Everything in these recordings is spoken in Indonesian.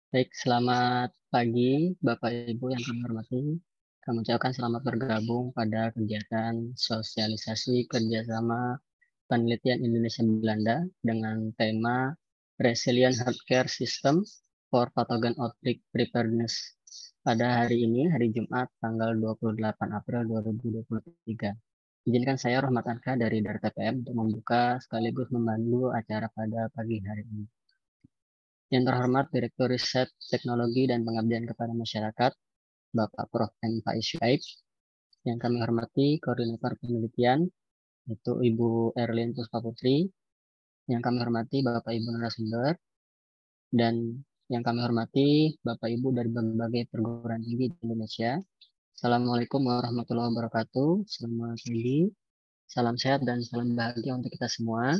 Baik, selamat pagi Bapak Ibu yang kami hormati. Kami ucapkan selamat bergabung pada kegiatan sosialisasi kerjasama penelitian Indonesia Belanda dengan tema Resilient Healthcare System for Pathogen Outbreak Preparedness pada hari ini, hari Jumat, tanggal 28 April 2023. Izinkan saya Rahmat Anka dari TPM untuk membuka sekaligus memandu acara pada pagi hari ini. Yang terhormat Direktur Riset, Teknologi, dan Pengabdian kepada Masyarakat, Bapak Prof. M. Faiz Syuaib. Yang kami hormati Koordinator Penelitian, yaitu Ibu Erlin Puspaputri. Yang kami hormati Bapak Ibu narasumber, dan yang kami hormati Bapak Ibu dari berbagai perguruan tinggi di Indonesia. Assalamualaikum warahmatullahi wabarakatuh. Selamat pagi, salam sehat, dan salam bahagia untuk kita semua.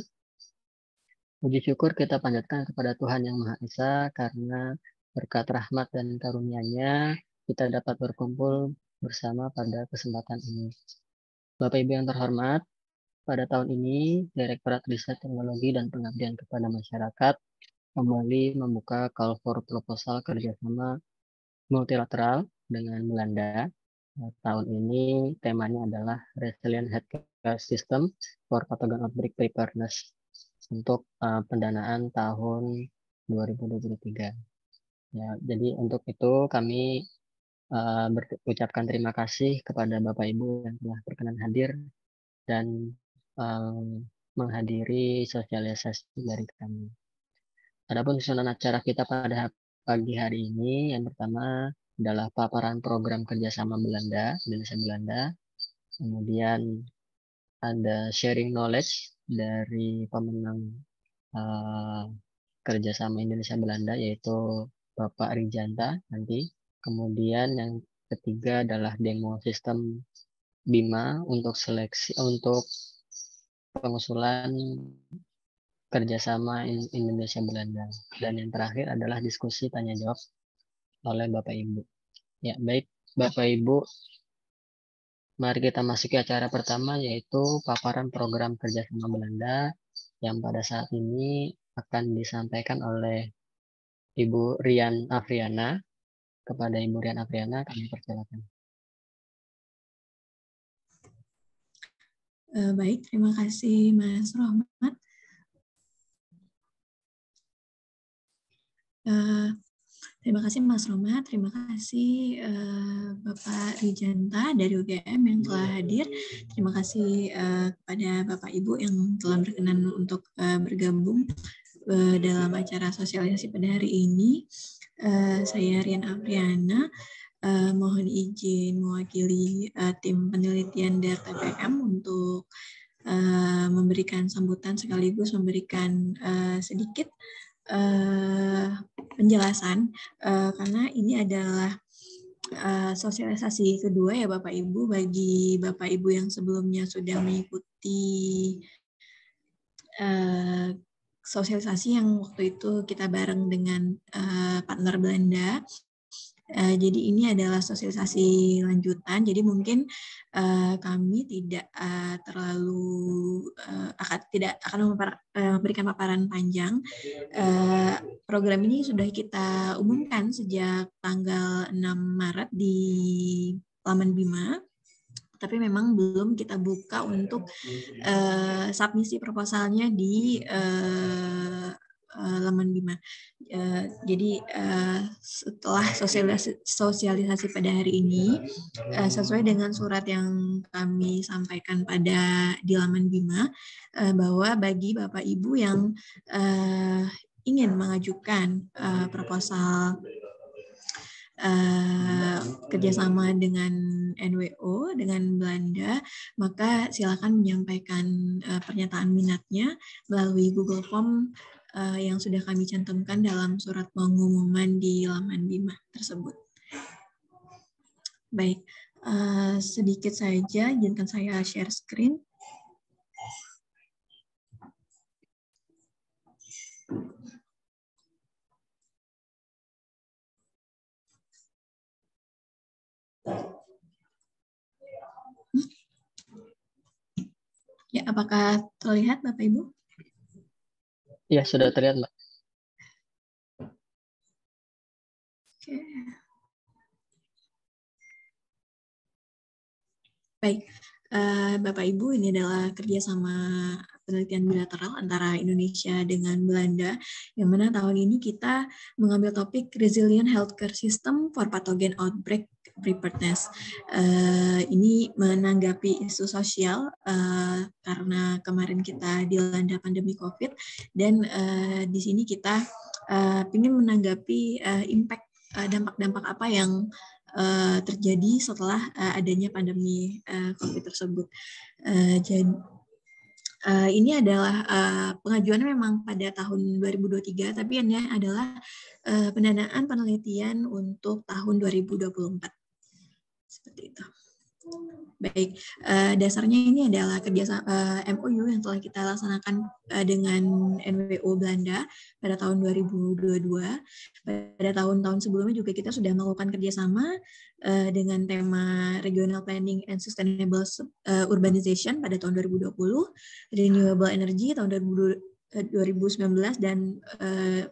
Puji syukur kita panjatkan kepada Tuhan Yang Maha Esa karena berkat rahmat dan karunia-Nya kita dapat berkumpul bersama pada kesempatan ini. Bapak Ibu yang terhormat, pada tahun ini Direktorat Riset Teknologi dan Pengabdian kepada Masyarakat kembali membuka call for proposal kerjasama multilateral dengan Belanda. Tahun ini temanya adalah Resilient Healthcare System for Pathogen Outbreak Preparedness untuk pendanaan tahun 2023. Ya, jadi untuk itu kami berucapkan terima kasih kepada Bapak Ibu yang telah berkenan hadir dan menghadiri sosialisasi dari kami. Adapun susunan acara kita pada pagi hari ini, yang pertama adalah paparan program kerjasama Belanda, Indonesia Belanda. Kemudian ada sharing knowledge dari pemenang uh, kerjasama Indonesia Belanda, yaitu Bapak Rijanta nanti. Kemudian yang ketiga adalah demo sistem BIMA untuk seleksi untuk pengusulan kerjasama Indonesia Belanda. Dan yang terakhir adalah diskusi tanya jawab oleh Bapak Ibu. Ya, baik Bapak Ibu, mari kita masuki acara pertama, yaitu paparan program kerjasama Belanda yang pada saat ini akan disampaikan oleh Ibu Rian Afriana. Kepada Ibu Rian Afriana, kami persilakan. Baik, terima kasih Mas Rohmat. Terima kasih Mas Rohmat, terima kasih Bapak Rijanta dari UGM yang telah hadir. Terima kasih kepada Bapak Ibu yang telah berkenan untuk bergabung dalam acara sosialisasi pada hari ini. Saya Rian Afriana, mohon izin mewakili tim penelitian dari TPM untuk memberikan sambutan sekaligus memberikan sedikit penjelasan karena ini adalah sosialisasi kedua ya Bapak Ibu bagi Bapak Ibu yang sebelumnya sudah mengikuti sosialisasi yang waktu itu kita bareng dengan partner Belanda. Jadi ini adalah sosialisasi lanjutan. Jadi mungkin kami tidak tidak akan memberikan paparan panjang. Program ini sudah kita umumkan sejak tanggal 6 Maret di laman BIMA. Tapi memang belum kita buka untuk submisi proposalnya di laman BIMA. Jadi setelah sosialisasi pada hari ini, sesuai dengan surat yang kami sampaikan di laman BIMA, bahwa bagi Bapak Ibu yang ingin mengajukan proposal kerjasama dengan NWO, dengan Belanda, maka silakan menyampaikan pernyataan minatnya melalui Google Form yang sudah kami cantumkan dalam surat pengumuman di laman BIMA tersebut. Baik, sedikit saja, izinkan saya share screen. Ya, apakah terlihat Bapak Ibu? Ya, sudah terlihat, Mbak. Baik, Bapak Ibu, ini adalah kerjasama penelitian bilateral antara Indonesia dengan Belanda, yang mana tahun ini kita mengambil topik Resilient Healthcare System for Pathogen Outbreak Preparedness. Ini menanggapi isu sosial karena kemarin kita dilanda pandemi COVID, dan di sini kita ingin menanggapi impact dampak-dampak apa yang terjadi setelah adanya pandemi COVID tersebut. Jadi ini adalah pengajuannya memang pada tahun 2023, tapi ini adalah pendanaan penelitian untuk tahun 2024. Seperti itu. Baik, dasarnya ini adalah kerjasama MOU yang telah kita laksanakan dengan NWO Belanda pada tahun 2022. Pada tahun-tahun sebelumnya juga kita sudah melakukan kerjasama dengan tema Regional Planning and Sustainable Urbanization pada tahun 2020, Renewable Energy tahun 2019, dan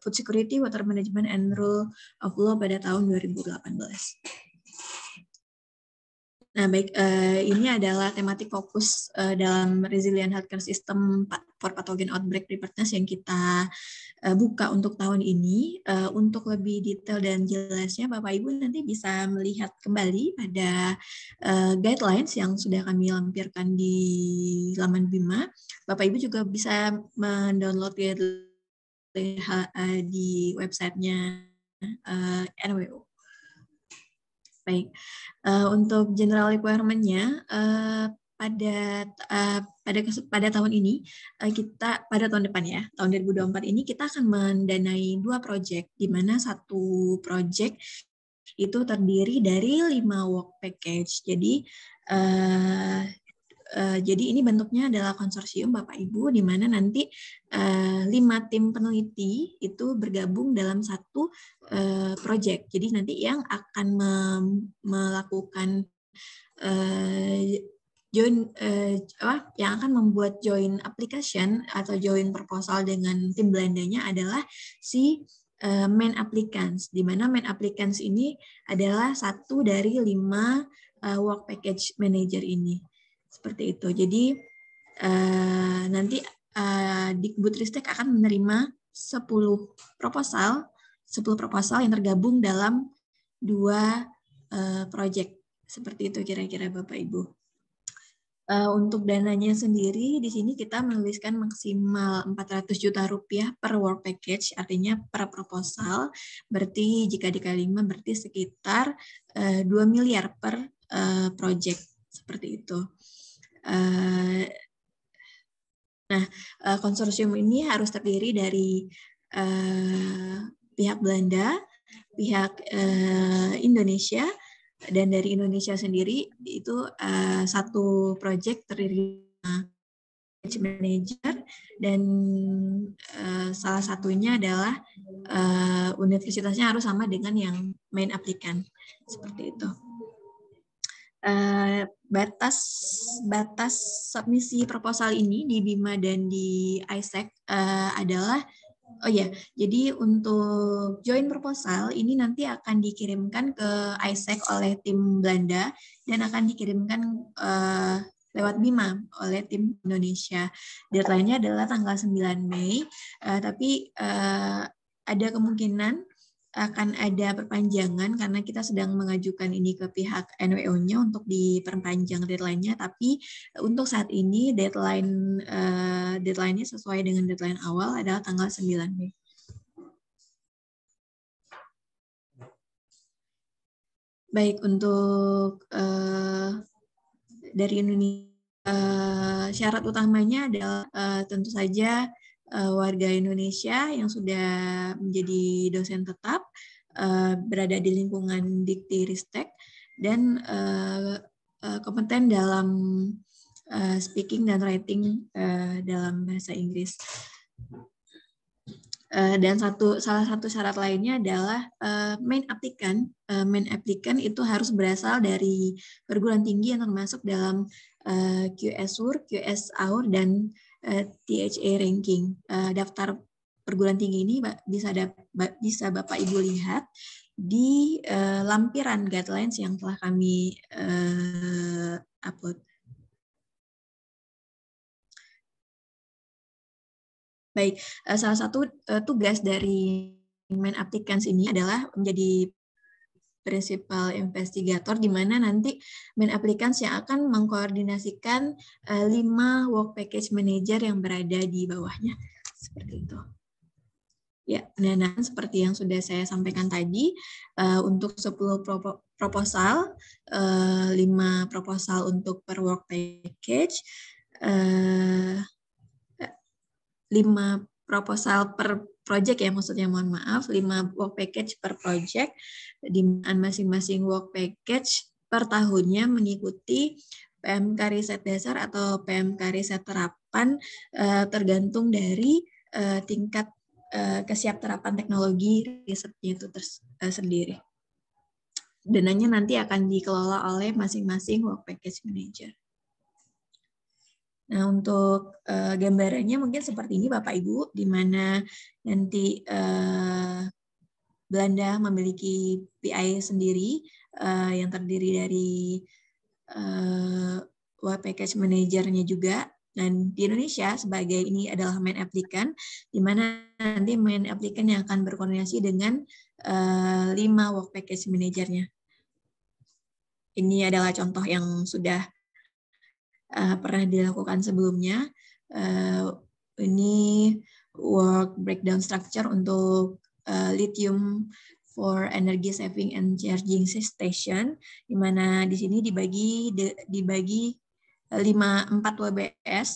Food Security, Water Management, and Rule of Law pada tahun 2018. Nah, baik, ini adalah tematik fokus dalam Resilient Healthcare System for Pathogen Outbreak Preparedness yang kita buka untuk tahun ini. Untuk lebih detail dan jelasnya, Bapak Ibu nanti bisa melihat kembali pada guidelines yang sudah kami lampirkan di laman BIMA. Bapak Ibu juga bisa mendownload guidelines di websitenya NWO. Baik, untuk general requirement-nya pada tahun ini pada tahun depan ya, tahun 2024 ini kita akan mendanai 2 proyek, di mana satu proyek itu terdiri dari 5 work package. Jadi ini bentuknya adalah konsorsium Bapak Ibu, di mana nanti 5 tim peneliti itu bergabung dalam satu proyek. Jadi nanti yang akan melakukan yang akan membuat joint application atau joint proposal dengan tim Belandanya adalah si main applicants, di mana main applicants ini adalah satu dari 5 work package manager ini. Seperti itu. Jadi nanti Dikbudristek akan menerima 10 proposal yang tergabung dalam 2 proyek. Seperti itu kira-kira Bapak Ibu. Untuk dananya sendiri di sini kita menuliskan maksimal 400 juta rupiah per work package, artinya per proposal. Berarti jika dikali 5 berarti sekitar 2 miliar per proyek. Seperti itu. Nah, konsorsium ini harus terdiri dari pihak Belanda, pihak Indonesia, dan dari Indonesia sendiri itu satu proyek terdiri dari manager, dan salah satunya adalah universitasnya harus sama dengan yang main aplikan. Seperti itu. Batas submisi proposal ini di BIMA dan di ISEC adalah, jadi untuk joint proposal ini nanti akan dikirimkan ke ISEC oleh tim Belanda dan akan dikirimkan lewat BIMA oleh tim Indonesia. Deadline-nya adalah tanggal 9 Mei, tapi ada kemungkinan akan ada perpanjangan karena kita sedang mengajukan ini ke pihak NWO-nya untuk diperpanjang deadline-nya, tapi untuk saat ini deadline-nya sesuai dengan deadline awal adalah tanggal 9 Mei. Baik, untuk dari Indonesia, syarat utamanya adalah tentu saja warga Indonesia yang sudah menjadi dosen tetap, berada di lingkungan Dikti-Ristek, dan kompeten dalam speaking dan writing dalam bahasa Inggris. Dan salah satu syarat lainnya adalah main applicant itu harus berasal dari perguruan tinggi yang termasuk dalam QS-UR, QS-AUR, dan THA ranking. Daftar perguruan tinggi ini bisa Bapak Ibu lihat di lampiran guidelines yang telah kami upload. Baik, salah satu tugas dari main applicants ini adalah menjadi principal investigator, di mana nanti main applicants yang akan mengkoordinasikan 5 work package manager yang berada di bawahnya. Seperti itu. Ya, nah seperti yang sudah saya sampaikan tadi, untuk 10 proposal, 5 proposal untuk per work package, 5 proposal per project ya, maksudnya mohon maaf, 5 work package per project, di mana masing-masing work package per tahunnya mengikuti PMK riset dasar atau PMK riset terapan, tergantung dari tingkat kesiapterapan teknologi risetnya itu sendiri. Dananya nanti akan dikelola oleh masing-masing work package manager. Nah, untuk gambarannya mungkin seperti ini Bapak Ibu, di mana nanti Belanda memiliki PI sendiri yang terdiri dari work package manajernya juga, dan di Indonesia sebagai ini adalah main applicant, di mana nanti main applicant yang akan berkoordinasi dengan 5 work package manajernya. Ini adalah contoh yang sudah pernah dilakukan sebelumnya. Ini work breakdown structure untuk lithium for energy saving and charging station, di mana di sini dibagi 4 WBS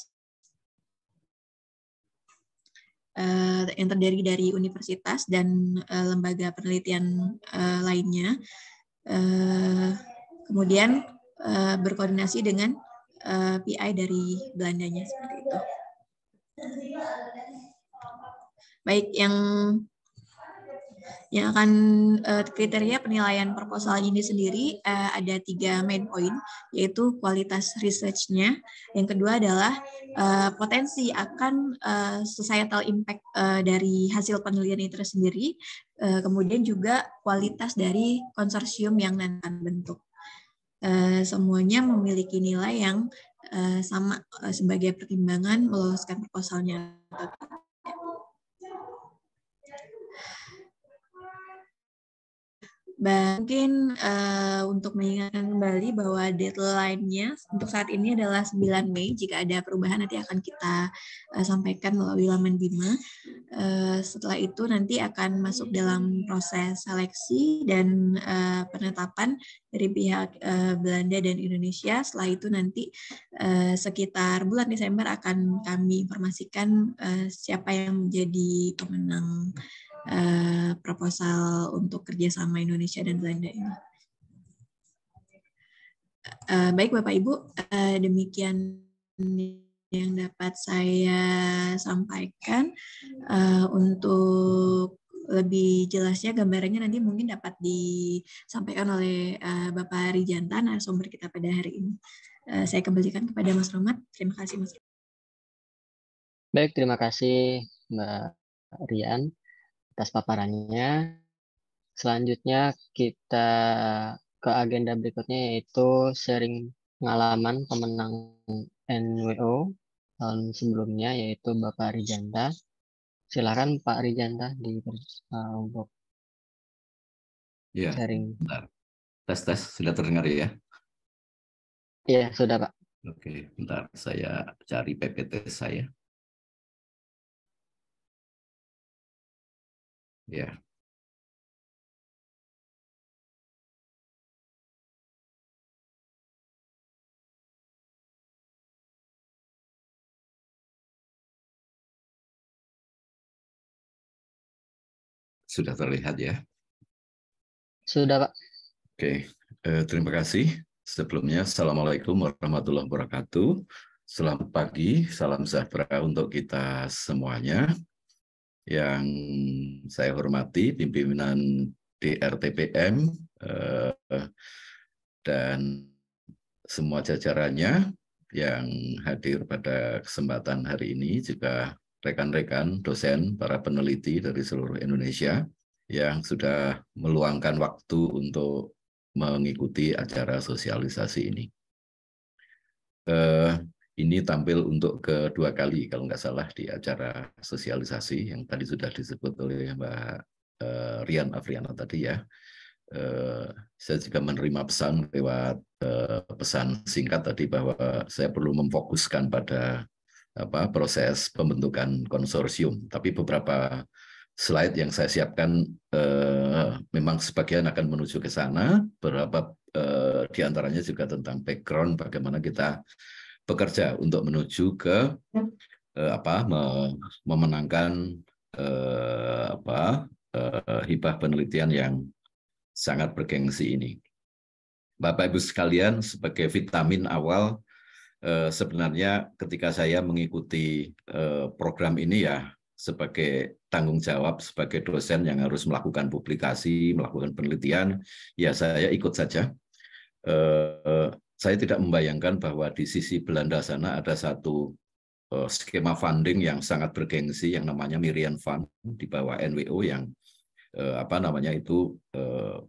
yang terdiri dari universitas dan lembaga penelitian lainnya. Kemudian berkoordinasi dengan PI dari Belandanya, seperti itu. Baik, yang akan kriteria penilaian proposal ini sendiri ada 3 main point, yaitu kualitas research-nya, yang kedua adalah potensi akan societal impact dari hasil penelitian itu sendiri, kemudian juga kualitas dari konsorsium yang nanti akan bentuk. Semuanya memiliki nilai yang sama sebagai pertimbangan meloloskan proposalnya. Mungkin untuk mengingatkan kembali bahwa deadline-nya untuk saat ini adalah 9 Mei. Jika ada perubahan nanti akan kita sampaikan melalui laman Bima. Setelah itu nanti akan masuk dalam proses seleksi dan penetapan dari pihak Belanda dan Indonesia. Setelah itu nanti sekitar bulan Desember akan kami informasikan siapa yang menjadi pemenang proposal untuk kerjasama Indonesia dan Belanda ini. Baik Bapak Ibu, demikian yang dapat saya sampaikan. Untuk lebih jelasnya gambarannya nanti mungkin dapat disampaikan oleh Bapak Rijanta, narasumber kita pada hari ini. Saya kembalikan kepada Mas Romat. Terima kasih Mas. Baik, terima kasih Mbak Rian atas paparannya. Selanjutnya kita ke agenda berikutnya, yaitu sharing pengalaman pemenang NWO tahun sebelumnya, yaitu Bapak Rijanta. Silakan Pak Rijanta untuk sharing. Bentar. Tes, sudah terdengar ya? Iya, sudah Pak. Oke, bentar saya cari PPT saya. Ya. Sudah terlihat ya? Sudah Pak. Oke, terima kasih. Sebelumnya, Assalamualaikum warahmatullahi wabarakatuh. Selamat pagi, salam sejahtera untuk kita semuanya. Yang saya hormati pimpinan DRTPM dan semua jajarannya yang hadir pada kesempatan hari ini, juga rekan-rekan dosen, para peneliti dari seluruh Indonesia yang sudah meluangkan waktu untuk mengikuti acara sosialisasi ini. Ini tampil untuk kedua kali kalau nggak salah di acara sosialisasi yang tadi sudah disebut oleh Mbak Rian Afriana tadi ya. Saya juga menerima pesan lewat pesan singkat tadi bahwa saya perlu memfokuskan pada proses pembentukan konsorsium. Tapi beberapa slide yang saya siapkan memang sebagian akan menuju ke sana, beberapa diantaranya juga tentang background bagaimana kita bekerja untuk menuju ke memenangkan hibah penelitian yang sangat bergengsi ini. Bapak Ibu sekalian, sebagai vitamin awal, sebenarnya ketika saya mengikuti program ini ya sebagai tanggung jawab sebagai dosen yang harus melakukan publikasi, melakukan penelitian, ya saya ikut saja. Saya tidak membayangkan bahwa di sisi Belanda sana ada satu skema funding yang sangat bergengsi yang namanya Miriam Fund di bawah NWO yang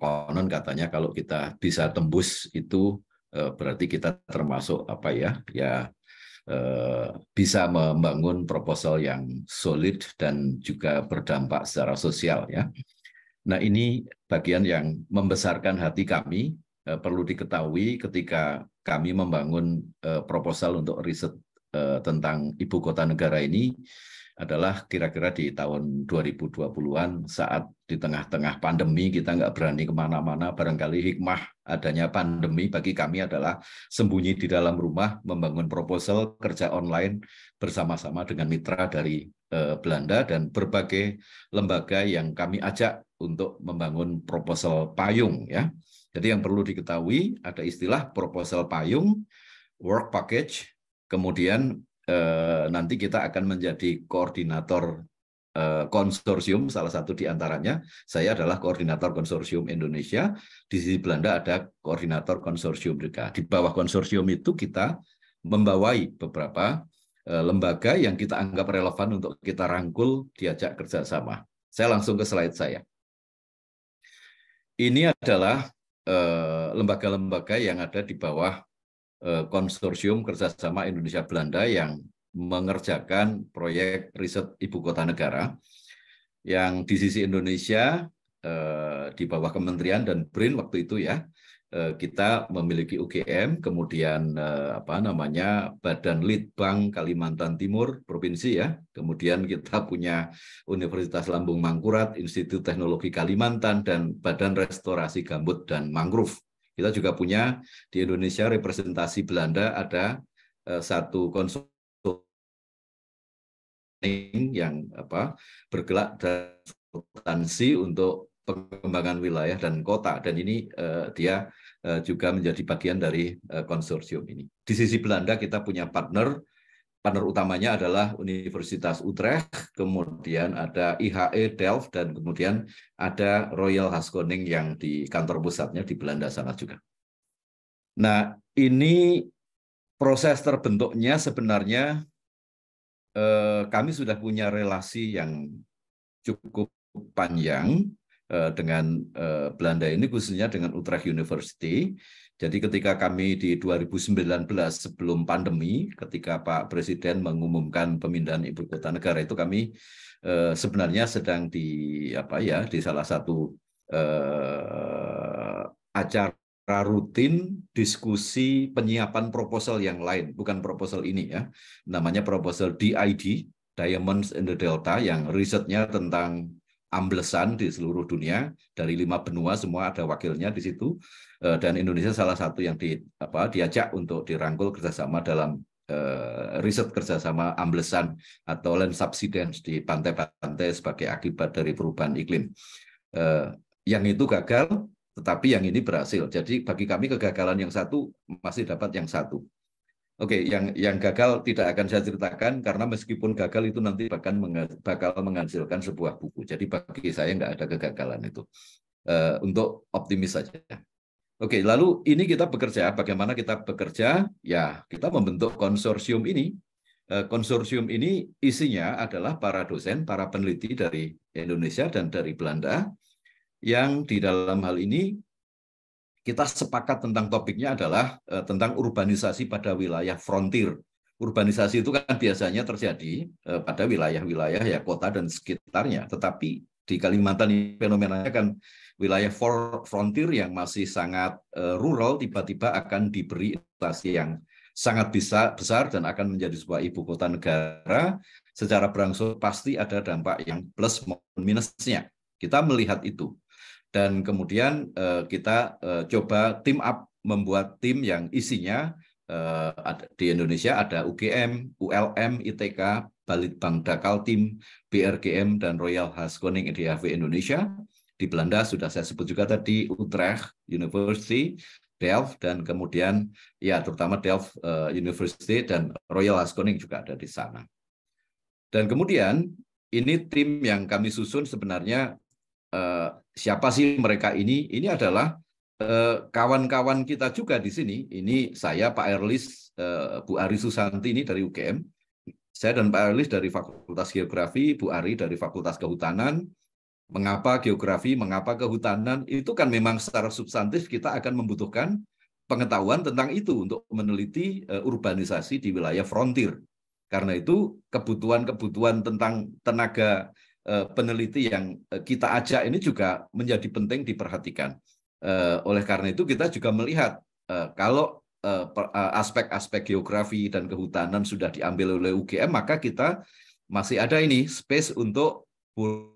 konon katanya kalau kita bisa tembus itu berarti kita termasuk bisa membangun proposal yang solid dan juga berdampak secara sosial ya. Nah, ini bagian yang membesarkan hati kami. Perlu diketahui ketika kami membangun proposal untuk riset tentang ibu kota negara ini adalah kira-kira di tahun 2020-an saat di tengah-tengah pandemi kita nggak berani kemana-mana. Barangkali hikmah adanya pandemi bagi kami adalah sembunyi di dalam rumah, membangun proposal kerja online bersama-sama dengan mitra dari Belanda dan berbagai lembaga yang kami ajak untuk membangun proposal payung ya. Jadi yang perlu diketahui ada istilah proposal payung, work package, kemudian nanti kita akan menjadi koordinator konsorsium, salah satu di antaranya saya adalah koordinator konsorsium Indonesia, di sisi Belanda ada koordinator konsorsium juga. Di bawah konsorsium itu kita membawai beberapa lembaga yang kita anggap relevan untuk kita rangkul, diajak kerjasama. Saya langsung ke slide saya. Ini adalah lembaga-lembaga yang ada di bawah konsorsium kerjasama Indonesia Belanda yang mengerjakan proyek riset ibu kota negara yang di sisi Indonesia di bawah Kementerian dan BRIN waktu itu ya kita memiliki UGM, kemudian Badan Litbang Kalimantan Timur Provinsi ya, kemudian kita punya Universitas Lambung Mangkurat, Institut Teknologi Kalimantan dan Badan Restorasi Gambut dan Mangrove. Kita juga punya di Indonesia representasi Belanda ada satu konsultan yang bergerak dan konsultansi untuk pengembangan wilayah dan kota dan ini dia juga menjadi bagian dari konsorsium ini. Di sisi Belanda kita punya partner utamanya adalah Universitas Utrecht, kemudian ada IHE Delft, dan kemudian ada Royal Haskoning yang di kantor pusatnya di Belanda sana juga. Nah, ini proses terbentuknya sebenarnya kami sudah punya relasi yang cukup panjang dengan Belanda ini, khususnya dengan Utrecht University. Jadi ketika kami di 2019 sebelum pandemi, ketika Pak Presiden mengumumkan pemindahan ibu kota negara itu kami sebenarnya sedang di salah satu acara rutin diskusi penyiapan proposal yang lain, bukan proposal ini ya, namanya proposal DID, Diamonds in the Delta, yang risetnya tentang amblesan di seluruh dunia, dari 5 benua semua ada wakilnya di situ, dan Indonesia salah satu yang diajak untuk dirangkul kerjasama dalam riset kerjasama amblesan atau land subsidence di pantai-pantai sebagai akibat dari perubahan iklim. Yang itu gagal, tetapi yang ini berhasil. Jadi bagi kami kegagalan yang satu masih dapat yang satu. Oke, yang gagal tidak akan saya ceritakan karena meskipun gagal itu nanti bakal menghasilkan sebuah buku. Jadi bagi saya nggak ada kegagalan itu. Untuk optimis saja. Oke, lalu ini kita bekerja. Bagaimana kita bekerja? Ya, kita membentuk konsorsium ini. Konsorsium ini isinya adalah para dosen, para peneliti dari Indonesia dan dari Belanda. yang di dalam hal ini kita sepakat tentang topiknya adalah tentang urbanisasi pada wilayah frontier. Urbanisasi itu kan biasanya terjadi pada wilayah-wilayah ya kota dan sekitarnya, tetapi di Kalimantan ini fenomenanya kan wilayah frontier yang masih sangat rural tiba-tiba akan diberi investasi yang sangat besar dan akan menjadi sebuah ibu kota negara. Secara berangsur pasti ada dampak yang plus maupun minusnya. Kita melihat itu. Dan kemudian kita coba team up, membuat tim yang isinya di Indonesia ada UGM, ULM, ITK, Balitbank Dakaltim, BRGM, dan Royal Haskoning DHV Indonesia. Di Belanda sudah saya sebut juga tadi Utrecht University, Delft, dan kemudian ya terutama Delft University dan Royal Haskoning juga ada di sana. Dan kemudian ini tim yang kami susun sebenarnya siapa sih mereka ini? Ini adalah kawan-kawan kita juga di sini. Ini saya, Pak Erlis, Bu Ari Susanti ini dari UGM. Saya dan Pak Erlis dari Fakultas Geografi, Bu Ari dari Fakultas Kehutanan. Mengapa geografi, mengapa kehutanan? Itu kan memang secara substantif kita akan membutuhkan pengetahuan tentang itu untuk meneliti urbanisasi di wilayah frontier. Karena itu kebutuhan-kebutuhan tentang tenaga peneliti yang kita ajak ini juga menjadi penting diperhatikan. Oleh karena itu kita juga melihat kalau aspek-aspek geografi dan kehutanan sudah diambil oleh UGM, maka kita masih ada ini space untuk Bu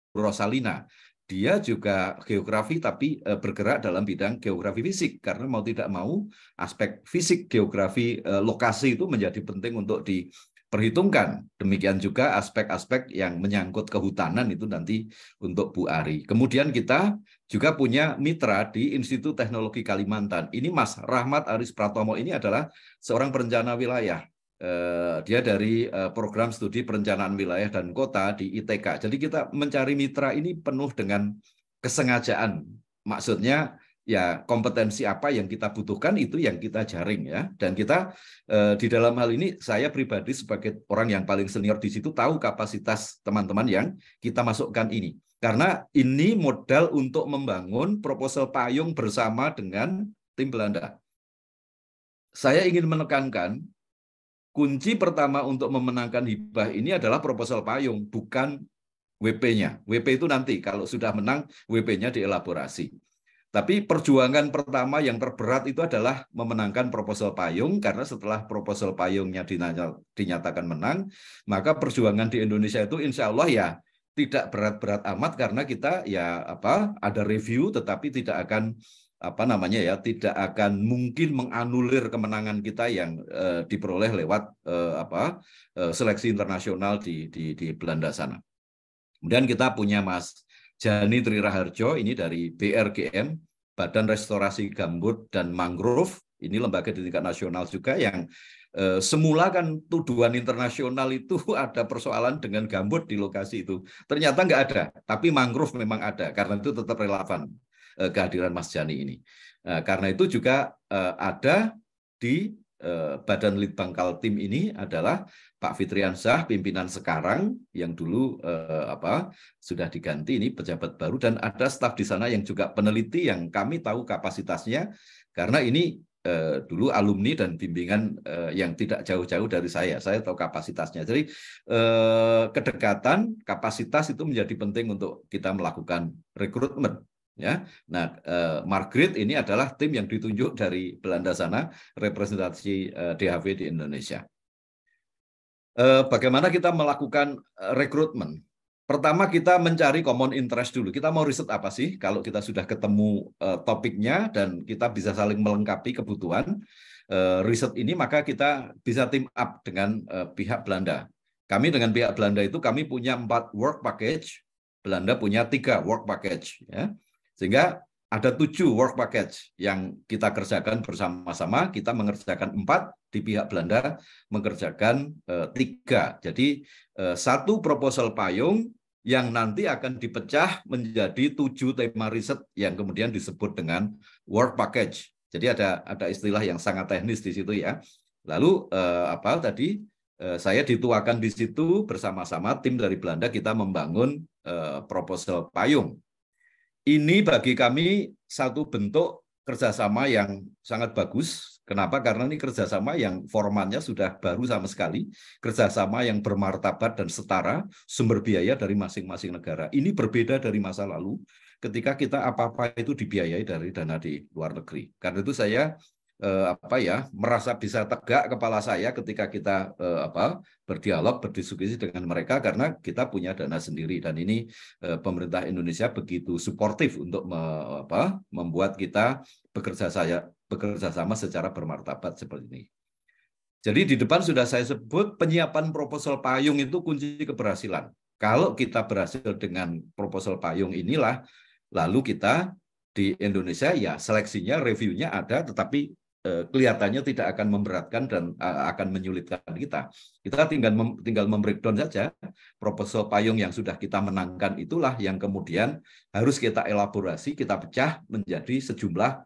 Rosalina. Dia juga geografi tapi bergerak dalam bidang geografi fisik, karena mau tidak mau aspek fisik geografi lokasi itu menjadi penting untuk diperhitungkan. Demikian juga aspek-aspek yang menyangkut kehutanan itu nanti untuk Bu Ari. Kemudian kita juga punya mitra di Institut Teknologi Kalimantan. Ini Mas Rahmat Aris Pratomo, ini adalah seorang perencana wilayah. Dia dari program studi perencanaan wilayah dan kota di ITK. Jadi kita mencari mitra ini penuh dengan kesengajaan. Maksudnya ya kompetensi apa yang kita butuhkan itu yang kita jaring ya. Dan kita di dalam hal ini saya pribadi sebagai orang yang paling senior di situ tahu kapasitas teman-teman yang kita masukkan ini. Karena ini modal untuk membangun proposal payung bersama dengan tim Belanda. Saya ingin menekankan kunci pertama untuk memenangkan hibah ini adalah proposal payung, bukan WP-nya. WP itu nanti kalau sudah menang, WP-nya dielaborasi. Tapi perjuangan pertama yang terberat itu adalah memenangkan proposal payung, karena setelah proposal payungnya dinyatakan menang, maka perjuangan di Indonesia itu insya Allah ya tidak berat-berat amat, karena kita ya ada review, tetapi tidak akan tidak akan mungkin menganulir kemenangan kita yang diperoleh lewat seleksi internasional di Belanda sana. Kemudian kita punya Mas Jani Triraharjo, ini dari BRGM, Badan Restorasi Gambut dan Mangrove. Ini lembaga di tingkat nasional juga yang semula kan tuduhan internasional itu ada persoalan dengan gambut di lokasi itu. Ternyata nggak ada, tapi mangrove memang ada, karena itu tetap relevan kehadiran Mas Jani ini. Karena itu juga ada di Badan Litbang Kaltim ini adalah Pak Fitriansyah, pimpinan sekarang yang dulu sudah diganti, ini pejabat baru, dan ada staf di sana yang juga peneliti yang kami tahu kapasitasnya, karena ini dulu alumni dan bimbingan yang tidak jauh-jauh dari saya tahu kapasitasnya. Jadi kedekatan, kapasitas itu menjadi penting untuk kita melakukan rekrutmen. Ya, nah Margaret ini adalah tim yang ditunjuk dari Belanda sana, representasi DHV di Indonesia. Bagaimana kita melakukan rekrutmen? Pertama kita mencari common interest dulu. Kita mau riset apa sih? Kalau kita sudah ketemu topiknya dan kita bisa saling melengkapi kebutuhan riset ini, maka kita bisa team up dengan pihak Belanda. Kami dengan pihak Belanda itu kami punya 4 work package, Belanda punya 3 work package, ya. Sehingga ada 7 work package yang kita kerjakan bersama-sama. Kita mengerjakan 4, di pihak Belanda mengerjakan 3. Jadi 1 proposal payung yang nanti akan dipecah menjadi 7 tema riset yang kemudian disebut dengan work package. Jadi ada istilah yang sangat teknis di situ ya. Lalu saya dituakan di situ bersama-sama tim dari Belanda, kita membangun proposal payung. ini bagi kami satu bentuk kerjasama yang sangat bagus. Kenapa? Karena ini kerjasama yang formatnya sudah baru sama sekali, kerjasama yang bermartabat dan setara, sumber biaya dari masing-masing negara. Ini berbeda dari masa lalu, ketika kita apa-apa itu dibiayai dari dana di luar negeri. Karena itu saya merasa bisa tegak kepala saya ketika kita berdialog, berdiskusi dengan mereka, karena kita punya dana sendiri, dan ini pemerintah Indonesia begitu suportif untuk membuat kita bekerja sama secara bermartabat seperti ini. Jadi di depan sudah saya sebut, penyiapan proposal payung itu kunci keberhasilan. Kalau kita berhasil dengan proposal payung inilah, lalu kita di Indonesia ya seleksinya, reviewnya ada, tetapi kelihatannya tidak akan memberatkan dan akan menyulitkan kita. Kita tinggal membreakdown saja proposal payung yang sudah kita menangkan, itulah yang kemudian harus kita elaborasi, kita pecah menjadi sejumlah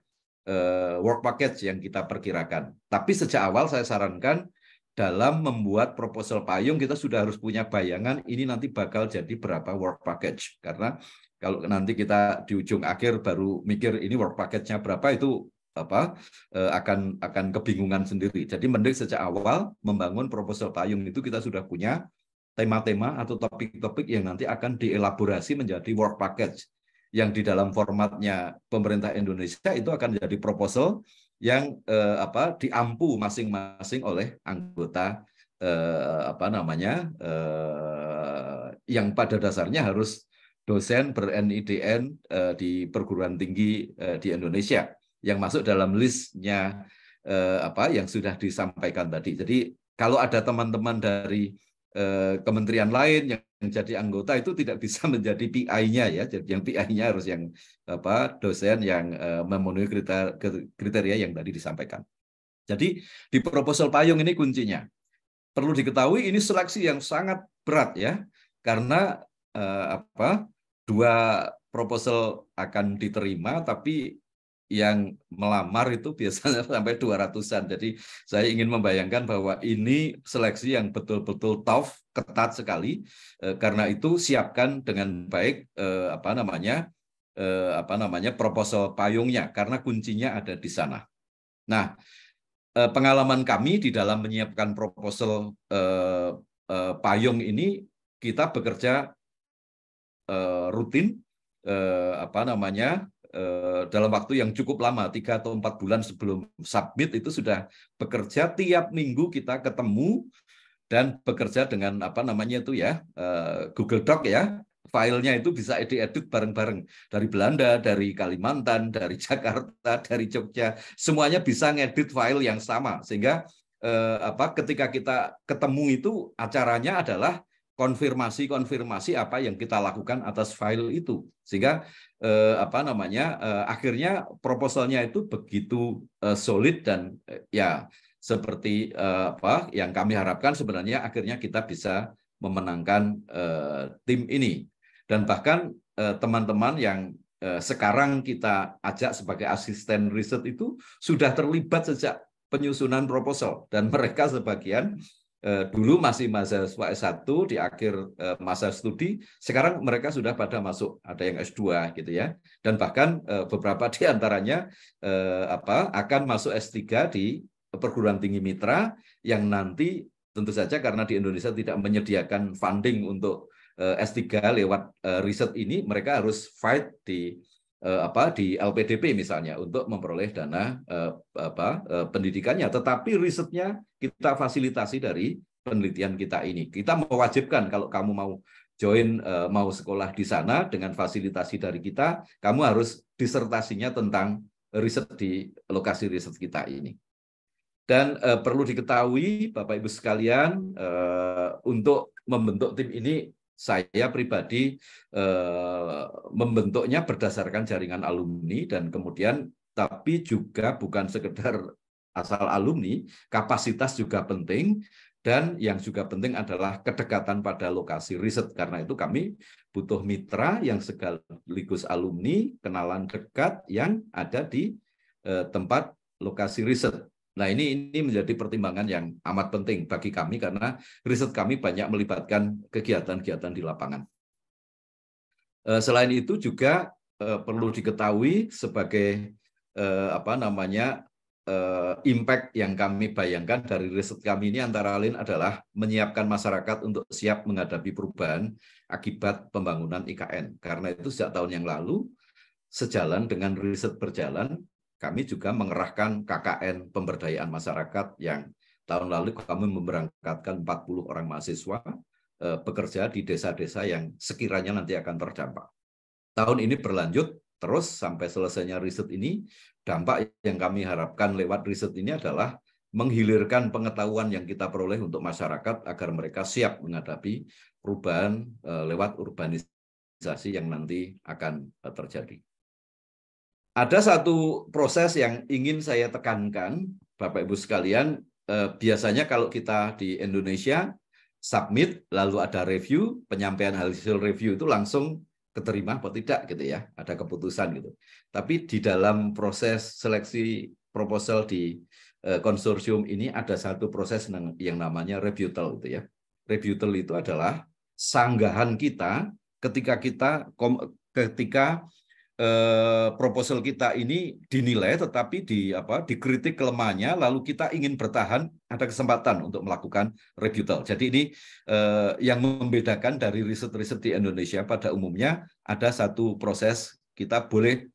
work package yang kita perkirakan. Tapi sejak awal saya sarankan dalam membuat proposal payung kita sudah harus punya bayangan ini nanti bakal jadi berapa work package. Karena kalau nanti kita di ujung akhir baru mikir ini work package-nya berapa, itu akan kebingungan sendiri. Jadi mending sejak awal membangun proposal payung itu kita sudah punya tema-tema atau topik-topik yang nanti akan dielaborasi menjadi work package, yang di dalam formatnya pemerintah Indonesia itu akan jadi proposal yang diampu masing-masing oleh anggota yang pada dasarnya harus dosen ber-NIDN di perguruan tinggi di Indonesia, yang masuk dalam listnya yang sudah disampaikan tadi. Jadi kalau ada teman-teman dari kementerian lain yang jadi anggota, itu tidak bisa menjadi PI-nya ya. Jadi yang PI-nya harus yang dosen yang memenuhi kriteria yang tadi disampaikan. Jadi di proposal payung ini kuncinya. Perlu diketahui ini seleksi yang sangat berat ya, karena dua proposal akan diterima, tapi yang melamar itu biasanya sampai 200-an. Jadi saya ingin membayangkan bahwa ini seleksi yang betul-betul tough, ketat sekali. Karena itu siapkan dengan baik proposal payungnya, karena kuncinya ada di sana. Nah, pengalaman kami di dalam menyiapkan proposal payung ini, kita bekerja rutin dalam waktu yang cukup lama, 3 atau 4 bulan sebelum submit itu sudah bekerja, tiap minggu kita ketemu dan bekerja dengan Google Doc ya, filenya itu bisa diedit bareng-bareng, dari Belanda, dari Kalimantan, dari Jakarta, dari Jogja, semuanya bisa ngedit file yang sama, sehingga ketika kita ketemu itu acaranya adalah konfirmasi apa yang kita lakukan atas file itu, sehingga akhirnya proposalnya itu begitu solid dan ya seperti yang kami harapkan, sebenarnya akhirnya kita bisa memenangkan tim ini. Dan bahkan teman-teman yang sekarang kita ajak sebagai asisten riset itu sudah terlibat sejak penyusunan proposal, dan mereka sebagian dulu masih mahasiswa S1 di akhir masa studi, sekarang mereka sudah pada masuk, ada yang S2 gitu ya, dan bahkan beberapa di antaranya akan masuk S3 di perguruan tinggi mitra, yang nanti tentu saja karena di Indonesia tidak menyediakan funding untuk S3 lewat riset ini, mereka harus fight di LPDP misalnya untuk memperoleh dana pendidikannya, tetapi risetnya kita fasilitasi dari penelitian kita ini. Kita mewajibkan kalau kamu mau join, mau sekolah di sana dengan fasilitasi dari kita, kamu harus disertasinya tentang riset di lokasi riset kita ini. Dan perlu diketahui Bapak Ibu sekalian, untuk membentuk tim ini, saya pribadi membentuknya berdasarkan jaringan alumni, dan kemudian tapi juga bukan sekedar asal alumni, kapasitas juga penting, dan yang juga penting adalah kedekatan pada lokasi riset. Karena itu kami butuh mitra yang sekaligus alumni, kenalan dekat yang ada di tempat lokasi riset. Nah, ini menjadi pertimbangan yang amat penting bagi kami, karena riset kami banyak melibatkan kegiatan-kegiatan di lapangan. Selain itu juga perlu diketahui sebagai impact yang kami bayangkan dari riset kami ini antara lain adalah menyiapkan masyarakat untuk siap menghadapi perubahan akibat pembangunan IKN. Karena itu sejak tahun yang lalu, sejalan dengan riset berjalan, kami juga mengerahkan KKN pemberdayaan masyarakat yang tahun lalu kami memberangkatkan 40 orang mahasiswa bekerja di desa-desa yang sekiranya nanti akan terdampak. Tahun ini berlanjut terus sampai selesainya riset ini. Dampak yang kami harapkan lewat riset ini adalah menghilirkan pengetahuan yang kita peroleh untuk masyarakat agar mereka siap menghadapi perubahan lewat urbanisasi yang nanti akan terjadi. Ada satu proses yang ingin saya tekankan, Bapak Ibu sekalian, biasanya kalau kita di Indonesia submit lalu ada review, penyampaian hasil review itu langsung keterima atau tidak gitu ya, ada keputusan gitu. Tapi di dalam proses seleksi proposal di konsorsium ini ada satu proses yang namanya rebuttal gitu ya. Rebuttal itu adalah sanggahan kita ketika proposal kita ini dinilai tetapi dikritik kelemahannya, lalu kita ingin bertahan, ada kesempatan untuk melakukan rebuttal. Jadi ini yang membedakan dari riset-riset di Indonesia. Pada umumnya ada satu proses kita boleh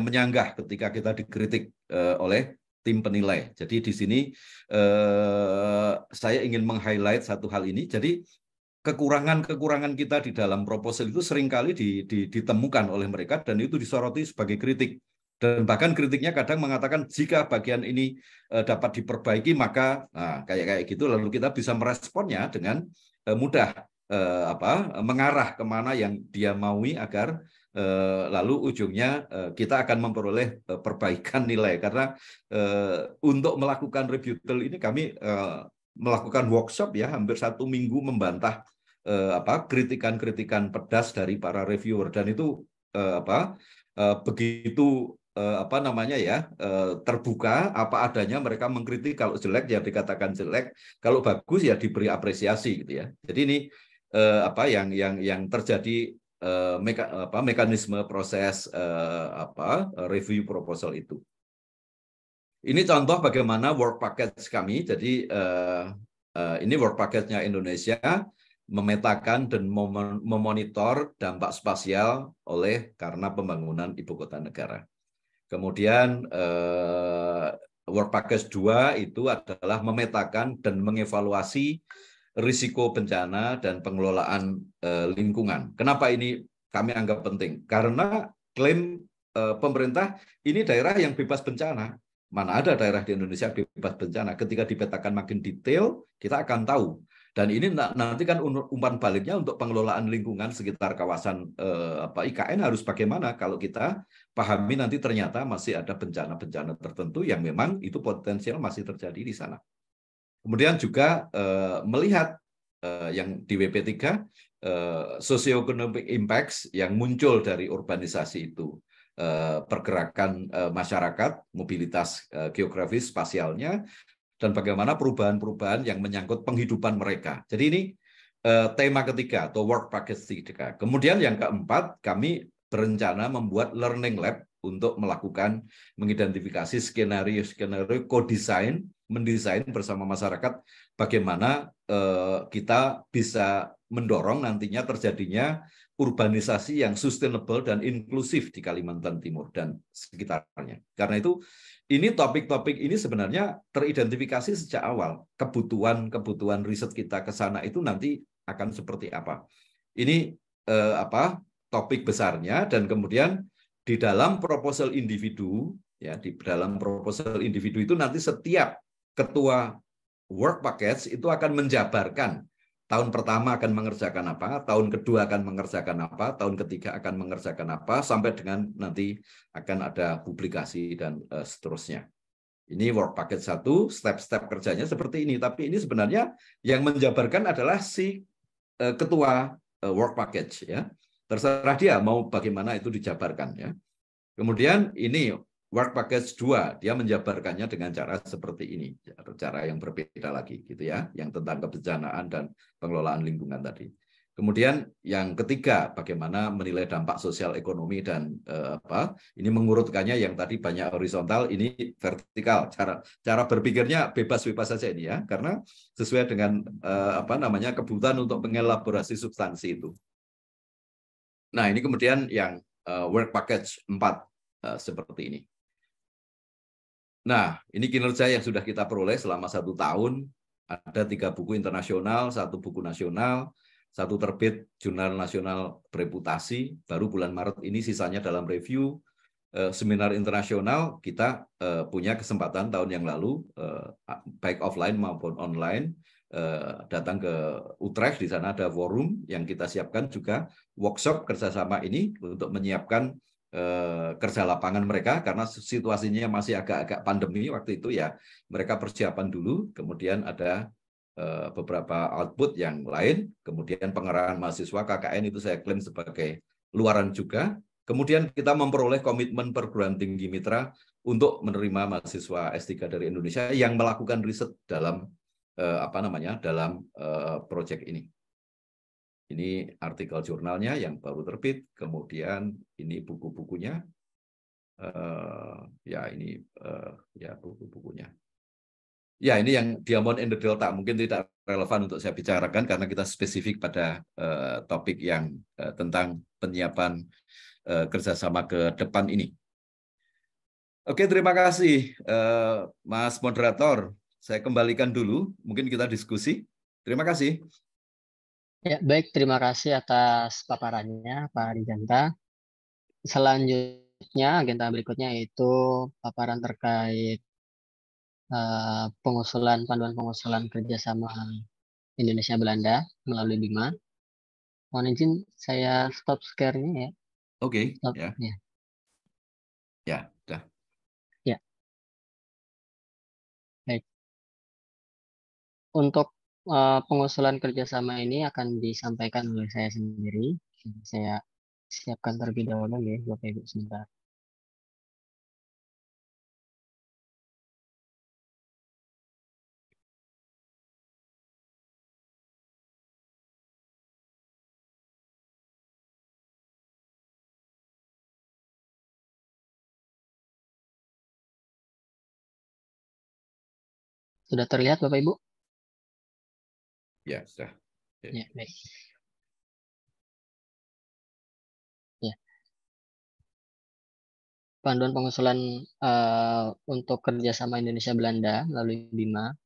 menyanggah ketika kita dikritik oleh tim penilai. Jadi di sini saya ingin meng-highlight satu hal ini. Jadi kekurangan-kekurangan kita di dalam proposal itu seringkali ditemukan oleh mereka dan itu disoroti sebagai kritik. Dan bahkan kritiknya kadang mengatakan jika bagian ini dapat diperbaiki maka kayak gitu, lalu kita bisa meresponnya dengan mudah mengarah kemana yang dia maui agar lalu ujungnya kita akan memperoleh perbaikan nilai. Karena untuk melakukan rebuttal ini kami melakukan workshop ya hampir 1 minggu membantah kritikan-kritikan pedas dari para reviewer, dan itu begitu terbuka apa adanya. Mereka mengkritik, kalau jelek ya dikatakan jelek, kalau bagus ya diberi apresiasi gitu ya. Jadi ini yang terjadi mekanisme proses review proposal itu. Ini contoh bagaimana work package kami. Jadi ini work package-nya Indonesia, memetakan dan memonitor dampak spasial karena pembangunan ibu kota negara. Kemudian work package 2 itu adalah memetakan dan mengevaluasi risiko bencana dan pengelolaan lingkungan. Kenapa ini kami anggap penting? Karena klaim pemerintah ini daerah yang bebas bencana. Mana ada daerah di Indonesia bebas bencana? Ketika dipetakan makin detail, kita akan tahu. Dan ini nanti kan umpan baliknya untuk pengelolaan lingkungan sekitar kawasan IKN harus bagaimana kalau kita pahami nanti ternyata masih ada bencana-bencana tertentu yang memang itu potensial masih terjadi di sana. Kemudian juga melihat yang di WP3 socio-economic impacts yang muncul dari urbanisasi itu. Pergerakan masyarakat, mobilitas geografis spasialnya, dan bagaimana perubahan-perubahan yang menyangkut penghidupan mereka. Jadi ini tema ketiga atau work package 3. Kemudian yang keempat, kami berencana membuat learning lab untuk mengidentifikasi skenario co-design, mendesain bersama masyarakat bagaimana kita bisa mendorong nantinya terjadinya urbanisasi yang sustainable dan inklusif di Kalimantan Timur dan sekitarnya. Karena itu, ini topik-topik ini sebenarnya teridentifikasi sejak awal. Kebutuhan riset kita ke sana itu nanti akan seperti apa. Ini topik besarnya, dan kemudian di dalam proposal individu, ya di dalam proposal individu itu nanti setiap ketua work package itu akan menjabarkan tahun pertama akan mengerjakan apa, tahun kedua akan mengerjakan apa, tahun ketiga akan mengerjakan apa, sampai dengan nanti akan ada publikasi dan seterusnya. Ini work package 1, step-step kerjanya seperti ini. Tapi ini sebenarnya yang menjabarkan adalah si ketua work package, ya. Terserah dia mau bagaimana itu dijabarkan, ya. Kemudian ini work package 2, dia menjabarkannya dengan cara seperti ini, cara yang berbeda lagi gitu ya, yang tentang kebencanaan dan pengelolaan lingkungan tadi. Kemudian yang ketiga, bagaimana menilai dampak sosial ekonomi dan ini mengurutkannya yang tadi banyak horizontal, ini vertikal. Cara berpikirnya bebas-bebas saja ini ya, karena sesuai dengan kebutuhan untuk mengelaborasi substansi itu. Nah, ini kemudian yang work package 4 seperti ini. Nah, ini kinerja yang sudah kita peroleh selama 1 tahun. Ada 3 buku internasional, 1 buku nasional, 1 terbit jurnal nasional bereputasi. Baru bulan Maret ini sisanya dalam review. Seminar internasional kita punya kesempatan tahun yang lalu, baik offline maupun online, datang ke Utrecht. Di sana ada forum yang kita siapkan juga workshop kerjasama ini untuk menyiapkan kerja lapangan mereka, karena situasinya masih agak-agak pandemi waktu itu ya, mereka persiapan dulu, kemudian ada beberapa output yang lain, kemudian pengerahan mahasiswa KKN itu saya klaim sebagai luaran juga. Kemudian kita memperoleh komitmen perguruan tinggi mitra untuk menerima mahasiswa S3 dari Indonesia yang melakukan riset dalam dalam proyek ini. Ini artikel jurnalnya yang baru terbit, kemudian ini buku-bukunya, buku-bukunya. Ya, ini yang Diamond in the Delta, mungkin tidak relevan untuk saya bicarakan karena kita spesifik pada topik yang tentang penyiapan kerjasama ke depan ini. Oke, terima kasih Mas Moderator. Saya kembalikan dulu, mungkin kita diskusi. Terima kasih. Ya, baik, terima kasih atas paparannya, Pak Rijanta. Selanjutnya, agenda berikutnya yaitu paparan terkait panduan pengusulan kerjasama Indonesia Belanda melalui BIMA. Mohon izin saya stop share-nya ya. Oke, Stop, ya. ya. Ya, sudah. Ya. Baik. Untuk pengusulan kerjasama ini akan disampaikan oleh saya sendiri. Saya siapkan terlebih dahulu ya, Bapak Ibu sebentar. Sudah terlihat Bapak Ibu? Ya, sudah. Ya, baik. Ya. Panduan pengusulan untuk kerjasama Indonesia Belanda melalui BIMA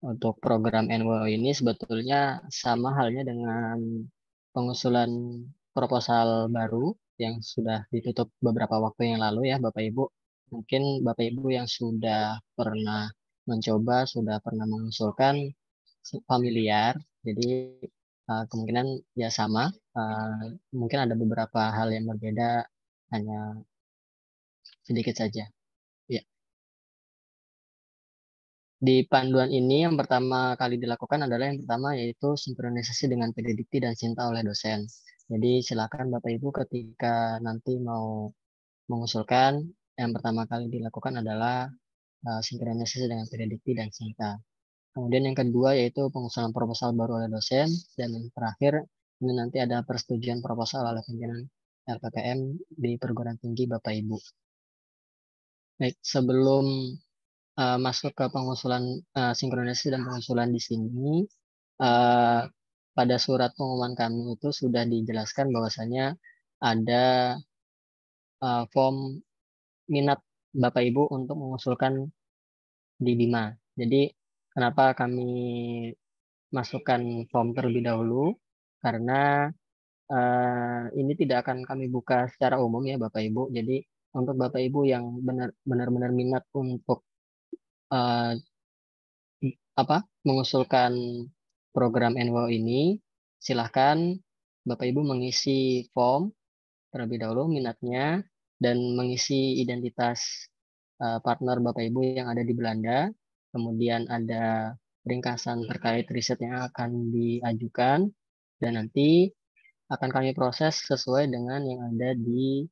untuk program NWO ini sebetulnya sama halnya dengan pengusulan proposal baru yang sudah ditutup beberapa waktu yang lalu ya Bapak Ibu. Mungkin Bapak Ibu yang sudah pernah mencoba, sudah pernah mengusulkan familiar. Jadi kemungkinan ya sama. Mungkin ada beberapa hal yang berbeda, hanya sedikit saja. Ya. Di panduan ini yang pertama kali dilakukan adalah yang pertama yaitu sinkronisasi dengan PDDikti dan Sinta oleh dosen. Jadi silakan Bapak Ibu ketika nanti mau mengusulkan, yang pertama kali dilakukan adalah sinkronisasi dengan PDDikti dan Sinta. Kemudian yang kedua yaitu pengusulan proposal baru oleh dosen, dan yang terakhir ini nanti ada persetujuan proposal oleh pimpinan LPPM di perguruan tinggi Bapak Ibu. Baik, sebelum masuk ke pengusulan sinkronisasi dan pengusulan di sini, pada surat pengumuman kami itu sudah dijelaskan bahwasanya ada form minat Bapak Ibu untuk mengusulkan di BIMA. Jadi kenapa kami masukkan form terlebih dahulu? Karena ini tidak akan kami buka secara umum ya Bapak Ibu. Jadi untuk Bapak Ibu yang benar-benar minat untuk mengusulkan program NWO ini, silahkan Bapak Ibu mengisi form terlebih dahulu minatnya dan mengisi identitas partner Bapak Ibu yang ada di Belanda. Kemudian ada ringkasan terkait riset yang akan diajukan dan nanti akan kami proses sesuai dengan yang ada di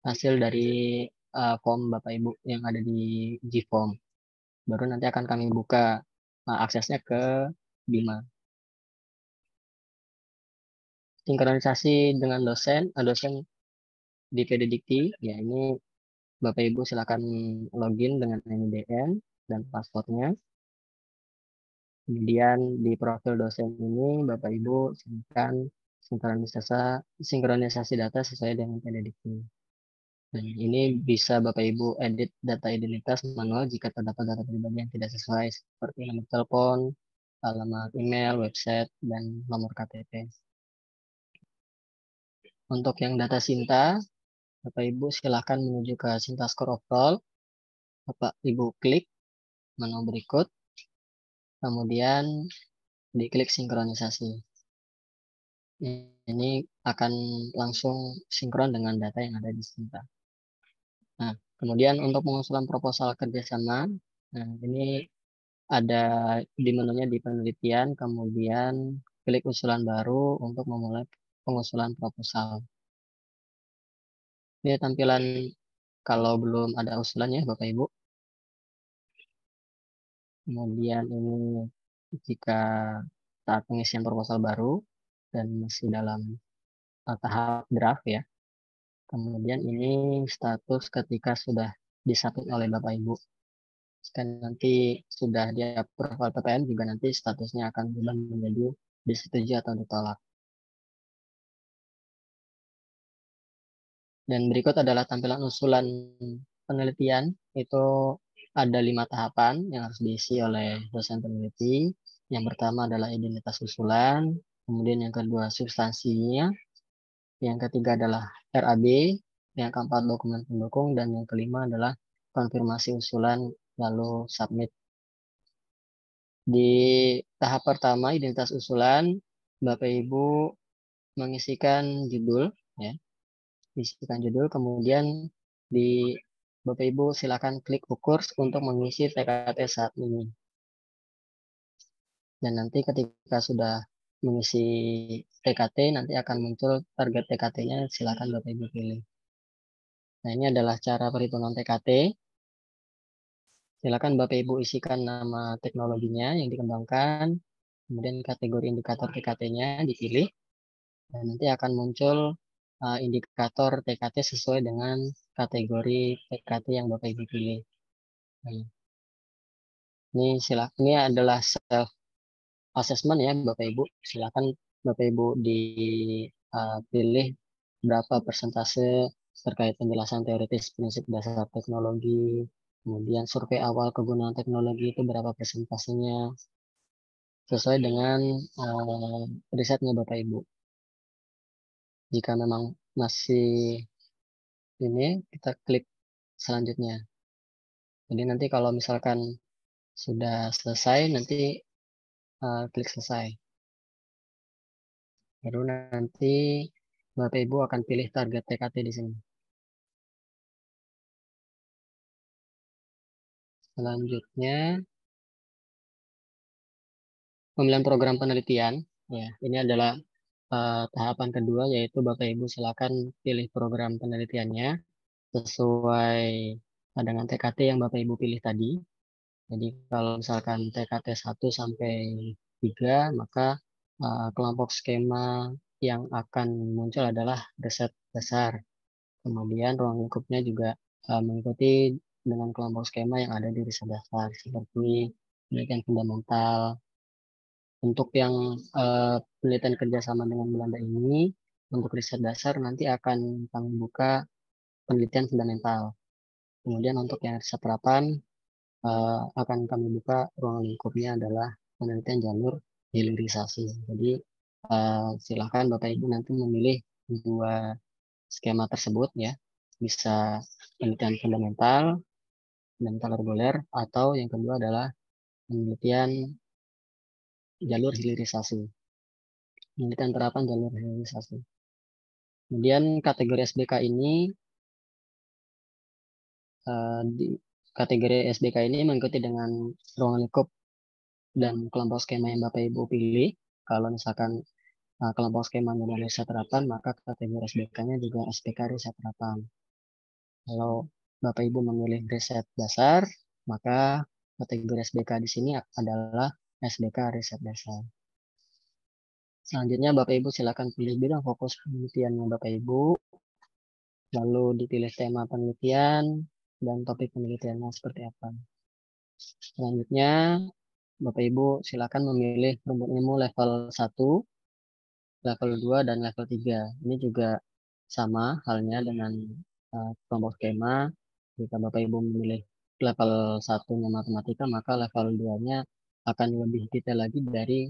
hasil dari form Bapak Ibu yang ada di G-Form. Baru nanti akan kami buka aksesnya ke BIMA. Sinkronisasi dengan dosen di PD Dikti, ya ini Bapak Ibu silakan login dengan NIDN dan passwordnya. Kemudian di profil dosen ini Bapak Ibu silakan sinkronisasi data sesuai dengan PD Dikti. Dan ini bisa Bapak Ibu edit data identitas manual jika terdapat data pribadi yang tidak sesuai seperti nomor telepon, alamat email, website, dan nomor KTP. Untuk yang data Sinta, Bapak Ibu silakan menuju ke Sinta Score of Roll. Bapak Ibu klik menu berikut, kemudian diklik sinkronisasi. Ini akan langsung sinkron dengan data yang ada di Sinta. Nah, kemudian untuk pengusulan proposal kerjasama, nah ini ada di menunya di penelitian, kemudian klik usulan baru untuk memulai pengusulan proposal. Ini tampilan kalau belum ada usulannya Bapak Ibu. Kemudian ini jika saat pengisian proposal baru dan masih dalam tahap draft ya. Kemudian ini status ketika sudah disubmit oleh Bapak Ibu. Jika nanti sudah di-approve oleh PPM juga nanti statusnya akan berubah menjadi disetujui atau ditolak. Dan berikut adalah tampilan usulan penelitian. Itu ada 5 tahapan yang harus diisi oleh dosen peneliti. Yang pertama adalah identitas usulan, kemudian yang kedua substansinya, yang ketiga adalah RAB, yang keempat dokumen pendukung, dan yang kelima adalah konfirmasi usulan lalu submit. Di tahap pertama identitas usulan, Bapak Ibu mengisikan judul, ya, isikan judul, kemudian di Bapak Ibu silakan klik ukur untuk mengisi TKT saat ini. Dan nanti ketika sudah mengisi TKT, nanti akan muncul target TKT-nya, silakan Bapak Ibu pilih. Nah, ini adalah cara perhitungan TKT. Silakan Bapak Ibu isikan nama teknologinya yang dikembangkan, kemudian kategori indikator TKT-nya dipilih, dan nanti akan muncul indikator TKT sesuai dengan kategori TKT yang Bapak Ibu pilih. Nah, ini adalah self assessment ya Bapak Ibu. Silakan Bapak Ibu dipilih berapa persentase terkait penjelasan teoritis prinsip dasar teknologi, kemudian survei awal kegunaan teknologi itu berapa persentasenya, sesuai dengan risetnya Bapak Ibu. Jika memang masih ini, kita klik selanjutnya. Jadi nanti kalau misalkan sudah selesai, nanti klik selesai. Baru nanti Bapak Ibu akan pilih target TKT di sini. Selanjutnya, pemilihan program penelitian. Ya, ini adalah tahapan kedua, yaitu Bapak Ibu silakan pilih program penelitiannya sesuai dengan TKT yang Bapak Ibu pilih tadi. Jadi kalau misalkan TKT 1 sampai 3, maka kelompok skema yang akan muncul adalah riset dasar. Kemudian ruang lingkupnya juga mengikuti dengan kelompok skema yang ada di riset dasar, seperti penelitian fundamental. Untuk yang penelitian kerjasama dengan Belanda ini, untuk riset dasar nanti akan kami buka penelitian fundamental. Kemudian untuk yang riset terapan, akan kami buka ruang lingkupnya adalah penelitian jalur hilirisasi. Jadi silakan Bapak Ibu nanti memilih dua skema tersebut ya. Bisa penelitian fundamental reguler, atau yang kedua adalah penelitian jalur hilirisasi. Penelitian terapan jalur hilirisasi. Kemudian kategori SBK ini kategori SBK ini mengikuti dengan ruang lingkup dan kelompok skema yang Bapak Ibu pilih. Kalau misalkan kelompok skema adalah riset terapan, maka kategori SBK-nya juga SBK riset terapan. Kalau Bapak Ibu memilih riset dasar, maka kategori SBK di sini adalah SBK riset dasar. Selanjutnya Bapak Ibu silakan pilih bidang fokus penelitiannya Bapak Ibu, lalu dipilih tema penelitian dan topik penelitiannya seperti apa. Selanjutnya Bapak Ibu silakan memilih rumput ilmu level 1, level 2, dan level 3. Ini juga sama halnya dengan kelompok skema. Jika Bapak Ibu memilih level 1-nya matematika, maka level 2-nya akan lebih detail lagi dari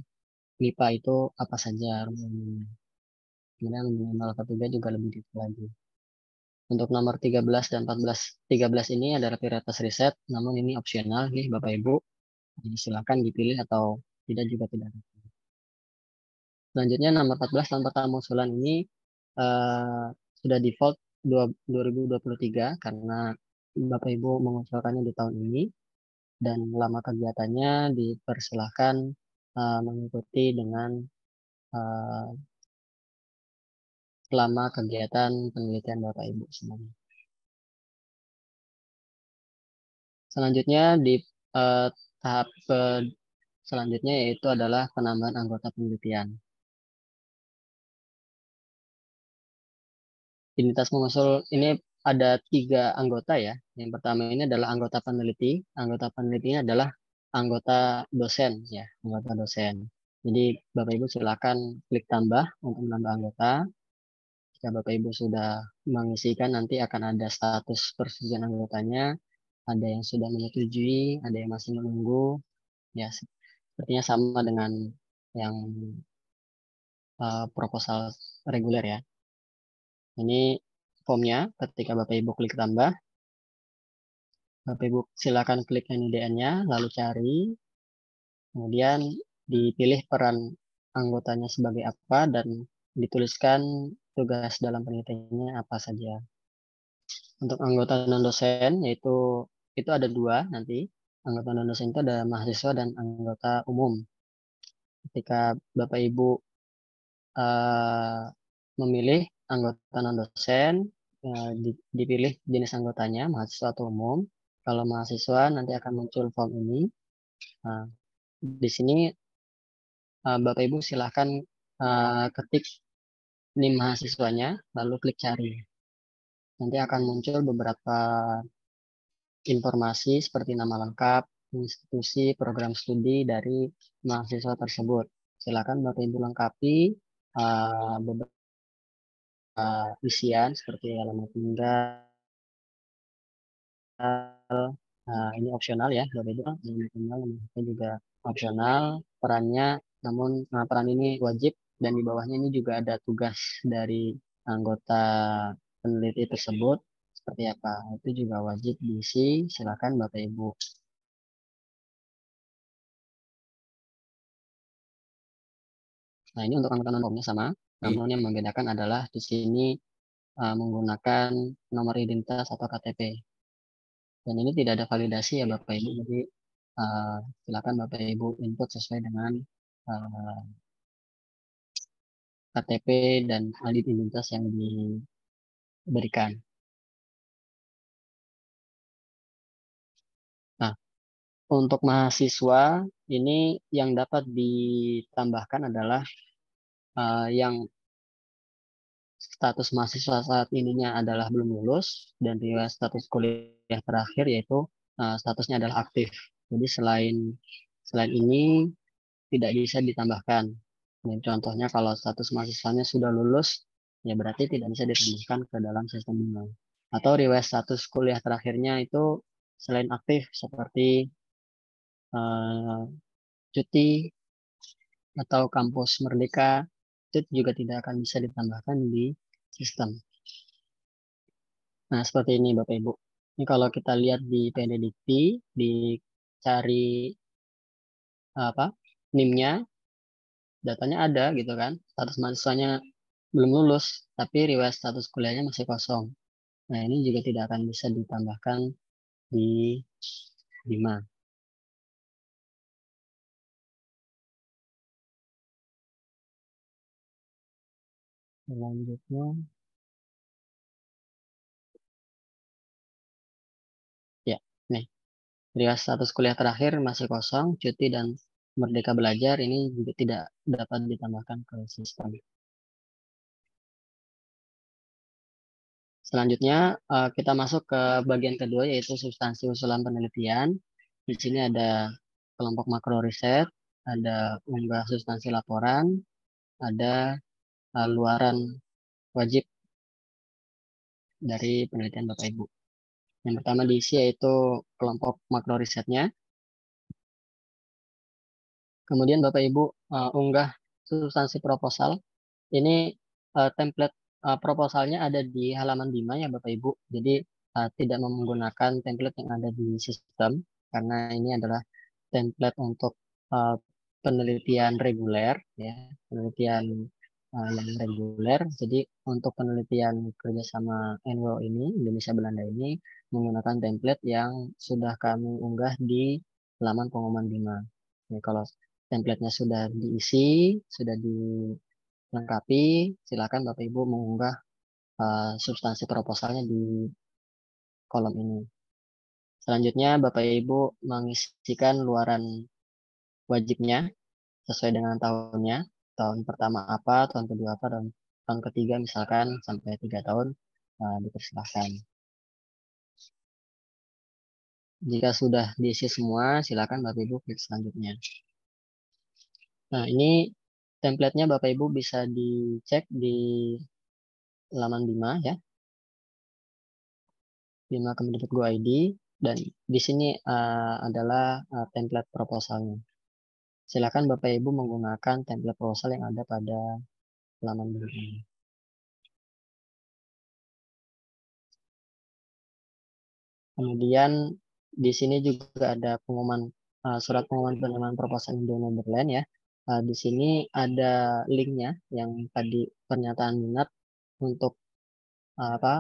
MIPA itu apa saja rumput ilmunya. Kemudian minimal ketiga juga lebih detail lagi. Untuk nomor 13 dan 14, 13 ini adalah prioritas riset, namun ini opsional nih Bapak Ibu. Jadi silakan dipilih atau tidak juga tidak. Selanjutnya nomor 14 tanpa tamu usulan ini sudah default 2023 karena Bapak Ibu mengusulkannya di tahun ini dan lama kegiatannya dipersilahkan mengikuti dengan uh, selama kegiatan penelitian Bapak Ibu semuanya. Selanjutnya di tahap selanjutnya yaitu adalah penambahan anggota penelitian. Identitas pengusul ini ada 3 anggota ya. Yang pertama ini adalah anggota peneliti. Anggota peneliti ini adalah anggota dosen ya, anggota dosen. Jadi Bapak Ibu silakan klik tambah untuk menambah anggota. Jika Bapak Ibu sudah mengisikan nanti akan ada status persetujuan anggotanya. Ada yang sudah menyetujui, ada yang masih menunggu. Ya, sepertinya sama dengan yang proposal reguler ya. Ini formnya ketika Bapak Ibu klik tambah, Bapak Ibu silakan klik NIDN-nya, lalu cari, kemudian dipilih peran anggotanya sebagai apa dan dituliskan tugas dalam penelitiannya apa saja. Untuk anggota non-dosen yaitu itu ada 2 nanti. Anggota non-dosen itu ada mahasiswa dan anggota umum. Ketika Bapak Ibu memilih anggota non-dosen, dipilih jenis anggotanya, mahasiswa atau umum. Kalau mahasiswa nanti akan muncul form ini. Nah, di sini Bapak Ibu silahkan ketik NIM mahasiswanya, lalu klik cari. Nanti akan muncul beberapa informasi seperti nama lengkap, institusi, program studi dari mahasiswa tersebut. Silakan Bapak Ibu lengkapi beberapa isian seperti alamat tinggal. Nah, ini opsional ya, Bapak Ibu. Ini juga opsional perannya, namun peran ini wajib dan di bawahnya ini juga ada tugas dari anggota peneliti tersebut seperti apa. Itu juga wajib diisi. Silakan Bapak Ibu. Nah, ini untuk anggota non-umumnya sama. Namun yang membedakan adalah di sini menggunakan nomor identitas atau KTP. Dan ini tidak ada validasi ya Bapak Ibu. Jadi silakan Bapak Ibu input sesuai dengan KTP dan identitas yang diberikan. Nah, untuk mahasiswa ini yang dapat ditambahkan adalah yang status mahasiswa saat ininya adalah belum lulus dan riwayat status kuliah terakhir yaitu statusnya adalah aktif. Jadi selain ini tidak bisa ditambahkan. Dan contohnya kalau status mahasiswanya sudah lulus, ya berarti tidak bisa ditambahkan ke dalam sistem ini. Atau riwayat status kuliah terakhirnya itu selain aktif seperti cuti atau kampus merdeka, itu juga tidak akan bisa ditambahkan di sistem. Nah, seperti ini Bapak Ibu. Ini kalau kita lihat di PNDDikti, dicari apa NIM-nya, datanya ada gitu kan. Status mahasiswanya belum lulus, tapi riwayat status kuliahnya masih kosong. Nah, ini juga tidak akan bisa ditambahkan di BIMA. Selanjutnya, ya, nih. Riwayat status kuliah terakhir masih kosong, cuti dan Merdeka Belajar ini juga tidak dapat ditambahkan ke sistem. Selanjutnya kita masuk ke bagian kedua, yaitu substansi usulan penelitian. Di sini ada kelompok makro riset, ada unggah substansi laporan, ada luaran wajib dari penelitian Bapak Ibu. Yang pertama diisi yaitu kelompok makro risetnya. Kemudian Bapak Ibu unggah substansi proposal. Ini template proposalnya ada di halaman 5 ya Bapak Ibu. Jadi tidak menggunakan template yang ada di sistem, karena ini adalah template untuk penelitian reguler ya, penelitian yang reguler. Jadi untuk penelitian kerjasama NWO ini, Indonesia Belanda ini, menggunakan template yang sudah kami unggah di halaman pengumuman 5. Jadi kalau template-nya sudah diisi, sudah dilengkapi, silakan Bapak Ibu mengunggah substansi proposalnya di kolom ini. Selanjutnya Bapak Ibu mengisikan luaran wajibnya sesuai dengan tahunnya. Tahun pertama apa, tahun kedua apa, dan tahun ketiga misalkan sampai 3 tahun dipersilahkan. Jika sudah diisi semua, silakan Bapak Ibu klik selanjutnya. Nah, ini template-nya Bapak Ibu bisa dicek di halaman 5 ya. 5 Kemendikbud.go.id, dan di sini adalah template proposalnya. Silakan Bapak Ibu menggunakan template proposal yang ada pada halaman 5 ini. Kemudian di sini juga ada pengumuman surat pengumuman penerimaan proposal Indo Netherlands ya. Di sini ada linknya yang tadi pernyataan minat untuk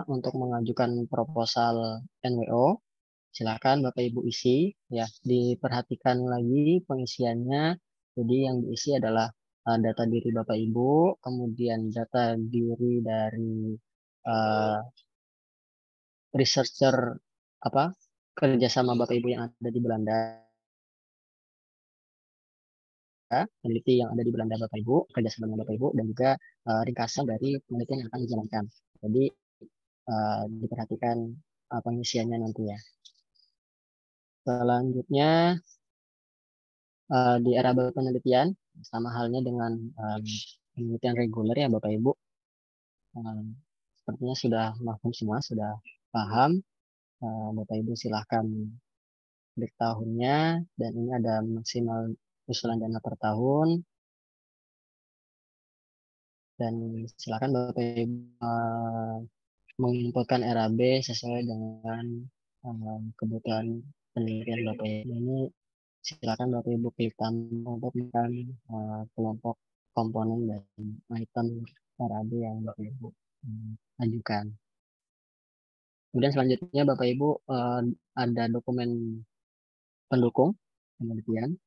untuk mengajukan proposal NWO. Silakan Bapak Ibu isi ya. Diperhatikan lagi pengisiannya. Jadi yang diisi adalah data diri Bapak Ibu, kemudian data diri dari researcher kerjasama Bapak Ibu yang ada di Belanda, peneliti yang ada di Belanda Bapak Ibu, kerjasama dengan Bapak Ibu, dan juga ringkasan dari penelitian yang akan dijalankan. Jadi diperhatikan pengisiannya nanti ya. Selanjutnya di era penelitian, sama halnya dengan penelitian reguler ya Bapak Ibu. Sepertinya sudah mahfum semua, sudah paham. Bapak Ibu silahkan klik tahunnya, dan ini ada maksimal usulan dana per tahun. Dan silakan Bapak Ibu menginputkan RAB sesuai dengan kebutuhan penelitian Bapak Ibu. Ini silakan Bapak Ibu klik tambah untuk menekan kelompok komponen dan item RAB yang Bapak Ibu ajukan. Kemudian selanjutnya Bapak Ibu ada dokumen pendukung penelitian.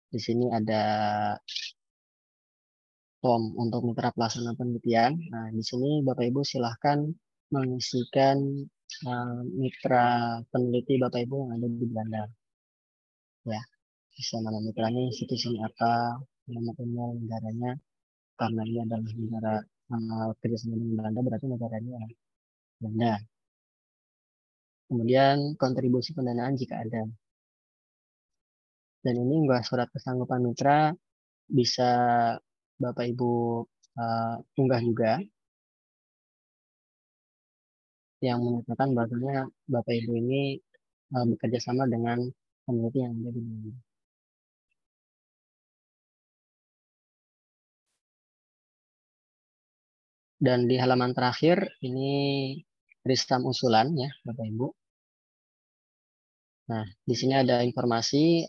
Di sini ada form untuk mitra pelaksana penelitian. Nah, di sini Bapak Ibu silahkan mengisikan mitra peneliti Bapak Ibu yang ada di Belanda. Ya, bisa nama mitranya, institusinya apa, nama email negaranya. Karena ini adalah negara kerjasama dengan Belanda, berarti negaranya Belanda. Kemudian kontribusi pendanaan jika ada. Dan ini enggak surat kesanggupan mitra bisa Bapak Ibu unggah juga, yang menyatakan bahwasanya Bapak Ibu ini bekerja sama dengan peneliti yang ada di dunia. Dan di halaman terakhir ini risam usulan ya Bapak Ibu. Nah, di sini ada informasi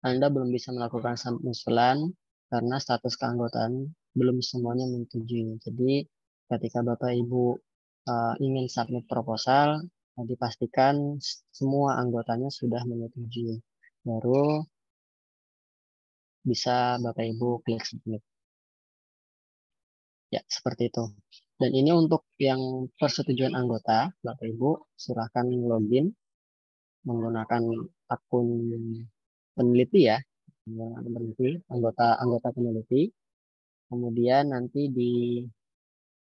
Anda belum bisa melakukan usulan karena status keanggotaan belum semuanya menyetujui. Jadi ketika Bapak Ibu ingin submit proposal, dipastikan semua anggotanya sudah menyetujui. Baru bisa Bapak Ibu klik submit. Ya, seperti itu. Dan ini untuk yang persetujuan anggota, Bapak Ibu silakan login menggunakan akun peneliti ya, yang ada peneliti, anggota peneliti. Kemudian nanti di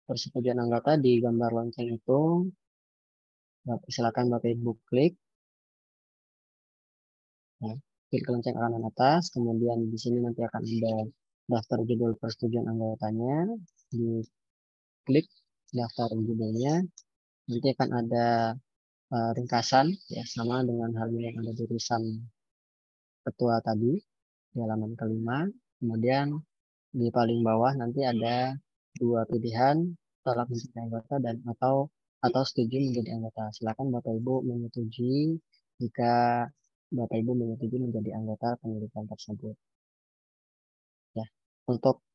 persetujuan anggota di gambar lonceng itu, silakan Bapak Ibu klik. Ya, klik ke lonceng kanan atas, kemudian di sini nanti akan ada daftar judul persetujuan anggotanya. Diklik daftar judulnya, nanti akan ada ringkasan, ya sama dengan halnya yang ada di tulisan ketua tadi di halaman kelima. Kemudian di paling bawah nanti ada dua pilihan, tolak menjadi anggota dan atau setuju menjadi anggota. Silakan Bapak Ibu menyetujui jika Bapak Ibu menyetujui menjadi anggota penelitian tersebut. Ya, untuk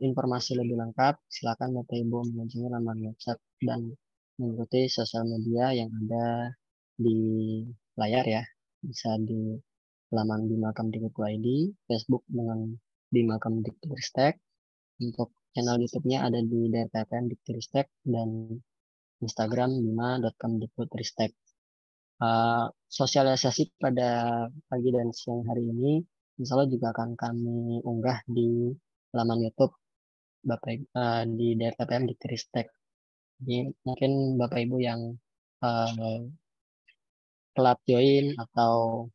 informasi lebih lengkap, silakan Bapak Ibu mengunjungi laman website dan mengikuti sosial media yang ada di layar ya. Bisa di laman bimakemdikbud.id, Facebook dengan bimakemdikbudristek. Untuk channel YouTube-nya ada di DRTPM Diktiristek dan Instagram bima.kemdikbudristek. Sosialisasi pada pagi dan siang hari ini insya Allah juga akan kami unggah di laman YouTube di DRTPM Diktiristek. Jadi mungkin Bapak Ibu yang telat join atau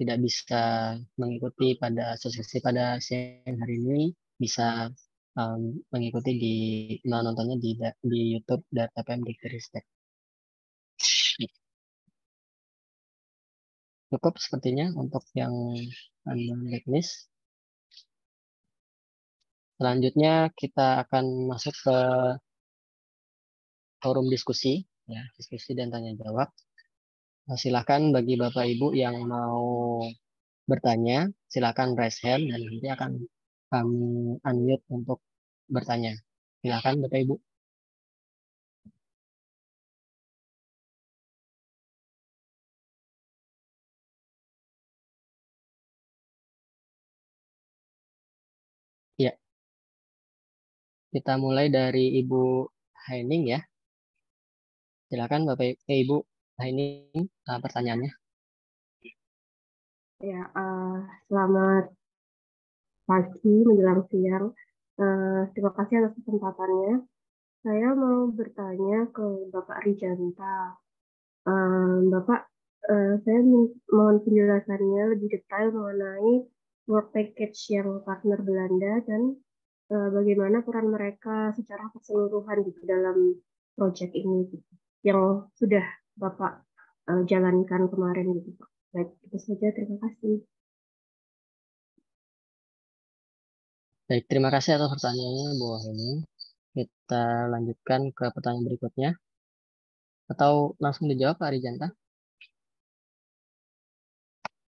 tidak bisa mengikuti pada sesi pada siang hari ini bisa mengikuti nontonnya di YouTube DRTPM Diktiristek. Cukup sepertinya untuk yang teknis. Selanjutnya kita akan masuk ke forum diskusi, ya, diskusi dan tanya jawab. Silakan bagi Bapak Ibu yang mau bertanya, silakan raise hand dan nanti akan kami unmute untuk bertanya. Silakan Bapak Ibu. Ya. Kita mulai dari Ibu Haining ya. Silakan Bapak Ibu Haining pertanyaannya. Ya, selamat pagi menjelang siang. Terima kasih atas kesempatannya. Saya mau bertanya ke Bapak Rijanta. Bapak, saya mohon penjelasannya lebih detail mengenai work package yang partner Belanda dan bagaimana peran mereka secara keseluruhan gitu dalam proyek ini gitu, yang sudah Bapak jalankan kemarin gitu Pak. Baik, itu saja. Terima kasih. Baik, terima kasih atas pertanyaannya Bu Heni. Kita lanjutkan ke pertanyaan berikutnya. Atau langsung dijawab Pak Rijanta?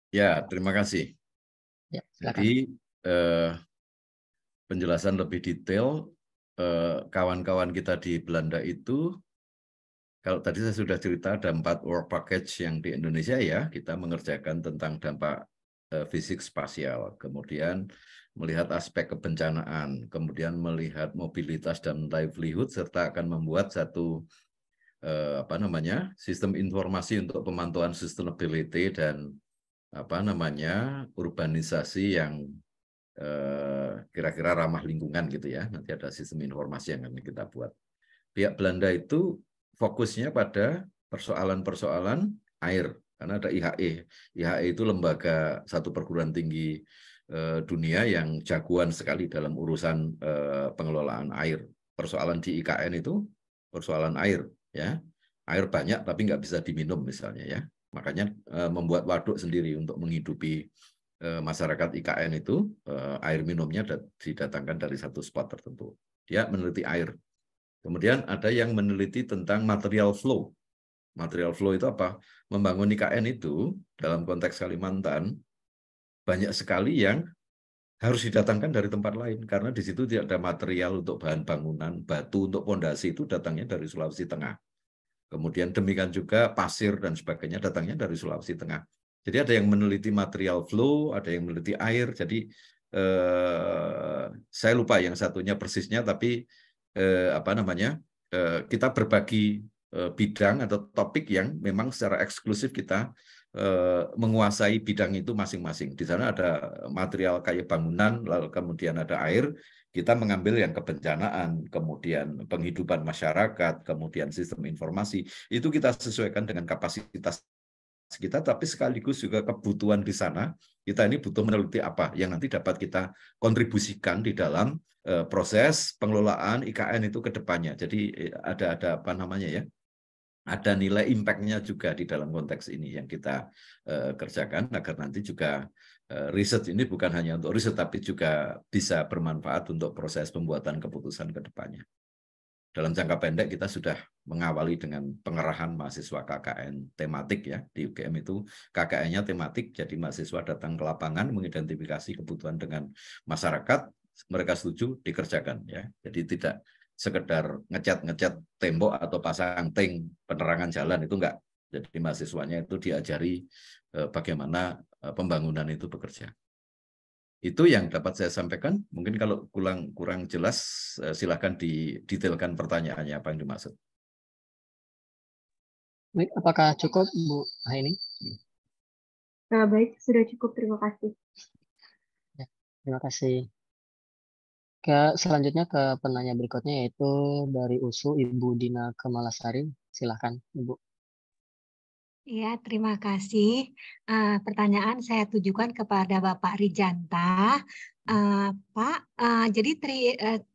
Ya, terima kasih. Ya, jadi penjelasan lebih detail kawan-kawan kita di Belanda itu, kalau tadi saya sudah cerita ada 4 work package yang di Indonesia ya, kita mengerjakan tentang dampak fisik spasial, kemudian melihat aspek kebencanaan, kemudian melihat mobilitas dan livelihood, serta akan membuat satu sistem informasi untuk pemantauan sustainability dan urbanisasi yang kira-kira ramah lingkungan gitu ya. Nanti ada sistem informasi yang akan kita buat. Pihak Belanda itu fokusnya pada persoalan-persoalan air, karena ada IHE. IHE itu lembaga satu perguruan tinggi dunia yang jagoan sekali dalam urusan pengelolaan air. Persoalan di IKN itu persoalan air, ya. Air banyak tapi nggak bisa diminum misalnya ya. Makanya membuat waduk sendiri untuk menghidupi masyarakat IKN itu, air minumnya didatangkan dari satu spot tertentu. Dia meneliti air. Kemudian ada yang meneliti tentang material flow. Material flow itu apa? Membangun IKN itu dalam konteks Kalimantan banyak sekali yang harus didatangkan dari tempat lain karena di situ tidak ada material untuk bahan bangunan, batu untuk pondasi itu datangnya dari Sulawesi Tengah. Kemudian demikian juga pasir dan sebagainya datangnya dari Sulawesi Tengah. Jadi ada yang meneliti material flow, ada yang meneliti air. Jadi saya lupa yang satunya persisnya, tapi kita berbagi bidang atau topik yang memang secara eksklusif kita menguasai bidang itu masing-masing. Di sana ada material kayak bangunan, lalu kemudian ada air. Kita mengambil yang kebencanaan, kemudian penghidupan masyarakat, kemudian sistem informasi. Itu kita sesuaikan dengan kapasitas kita, tapi sekaligus juga kebutuhan di sana. Kita ini butuh meneliti apa yang nanti dapat kita kontribusikan di dalam proses pengelolaan IKN itu ke depannya. Jadi ada apa namanya ya? Ada nilai impact-nya juga di dalam konteks ini yang kita kerjakan agar nanti juga riset ini bukan hanya untuk riset tapi juga bisa bermanfaat untuk proses pembuatan keputusan ke depannya. Dalam jangka pendek kita sudah mengawali dengan pengerahan mahasiswa KKN tematik ya. Di UGM itu KKN-nya tematik, jadi mahasiswa datang ke lapangan mengidentifikasi kebutuhan dengan masyarakat, mereka setuju dikerjakan ya. Jadi tidak sekedar ngecat tembok atau pasang tank penerangan jalan, itu enggak. Jadi mahasiswanya itu diajari bagaimana pembangunan itu bekerja. Itu yang dapat saya sampaikan. Mungkin kalau kurang jelas, silakan didetailkan pertanyaannya apa yang dimaksud. Baik, apakah cukup Bu Haini? Baik, sudah cukup. Terima kasih. Ya, terima kasih. Selanjutnya ke penanya berikutnya yaitu dari USU Ibu Dina Kemalasari. Silakan Ibu. Ya, terima kasih. Pertanyaan saya tujukan kepada Bapak Rijanta. Pak, jadi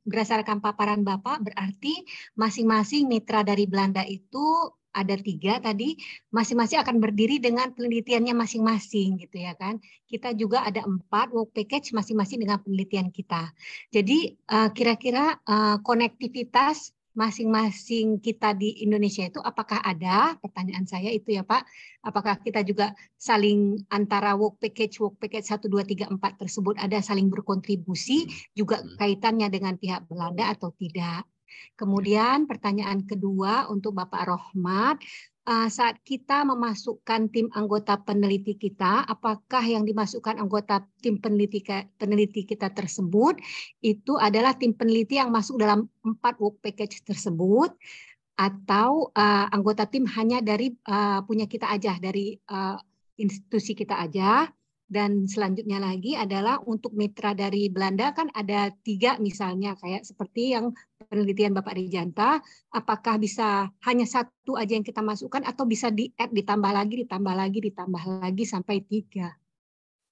berdasarkan paparan Bapak berarti masing-masing mitra dari Belanda itu ada 3 tadi, masing-masing akan berdiri dengan penelitiannya masing-masing gitu ya kan. Kita juga ada 4 work package masing-masing dengan penelitian kita. Jadi kira-kira konektivitas masing-masing kita di Indonesia itu apakah ada? Pertanyaan saya itu ya Pak. Apakah kita juga saling antara work package 1, 2, 3, 4 tersebut ada saling berkontribusi juga kaitannya dengan pihak Belanda atau tidak? Kemudian pertanyaan kedua untuk Bapak Rohmat, saat kita memasukkan tim anggota peneliti kita, apakah yang dimasukkan anggota tim peneliti kita tersebut itu adalah tim peneliti yang masuk dalam 4 work package tersebut, atau anggota tim hanya dari punya kita aja, dari institusi kita aja? Dan selanjutnya lagi adalah untuk mitra dari Belanda kan ada 3 misalnya kayak seperti yang penelitian Bapak Rijanta, apakah bisa hanya 1 aja yang kita masukkan atau bisa ditambah lagi sampai 3.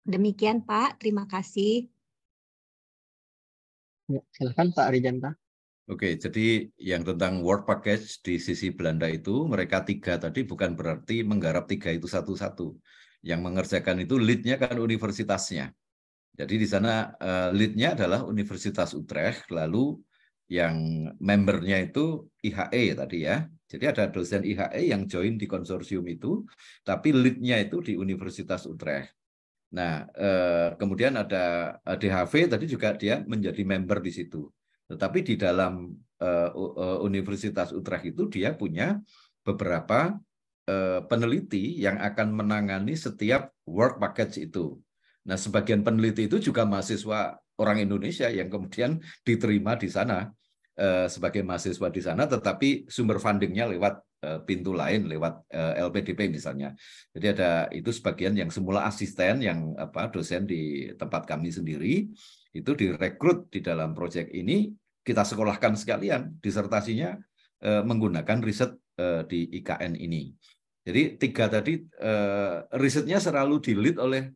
Demikian Pak, terima kasih. Ya, silakan Pak Rijanta. Oke, jadi yang tentang work package di sisi Belanda itu mereka 3 tadi bukan berarti menggarap 3 itu satu-satu. Yang mengerjakan itu lead-nya kan universitasnya. Jadi di sana lead-nya adalah Universitas Utrecht, lalu yang membernya itu IHE tadi ya. Jadi ada dosen IHE yang join di konsorsium itu, tapi lead-nya itu di Universitas Utrecht. Nah, kemudian ada DHV tadi juga dia menjadi member di situ. Tetapi di dalam Universitas Utrecht itu dia punya beberapa peneliti yang akan menangani setiap work package itu. Nah, sebagian peneliti itu juga mahasiswa orang Indonesia yang kemudian diterima di sana sebagai mahasiswa di sana, tetapi sumber fundingnya lewat pintu lain, lewat LPDP misalnya. Jadi ada itu sebagian yang semula asisten, yang dosen di tempat kami sendiri, itu direkrut di dalam proyek ini, kita sekolahkan sekalian disertasinya menggunakan riset di IKN ini. Jadi 3 tadi risetnya selalu di-lead oleh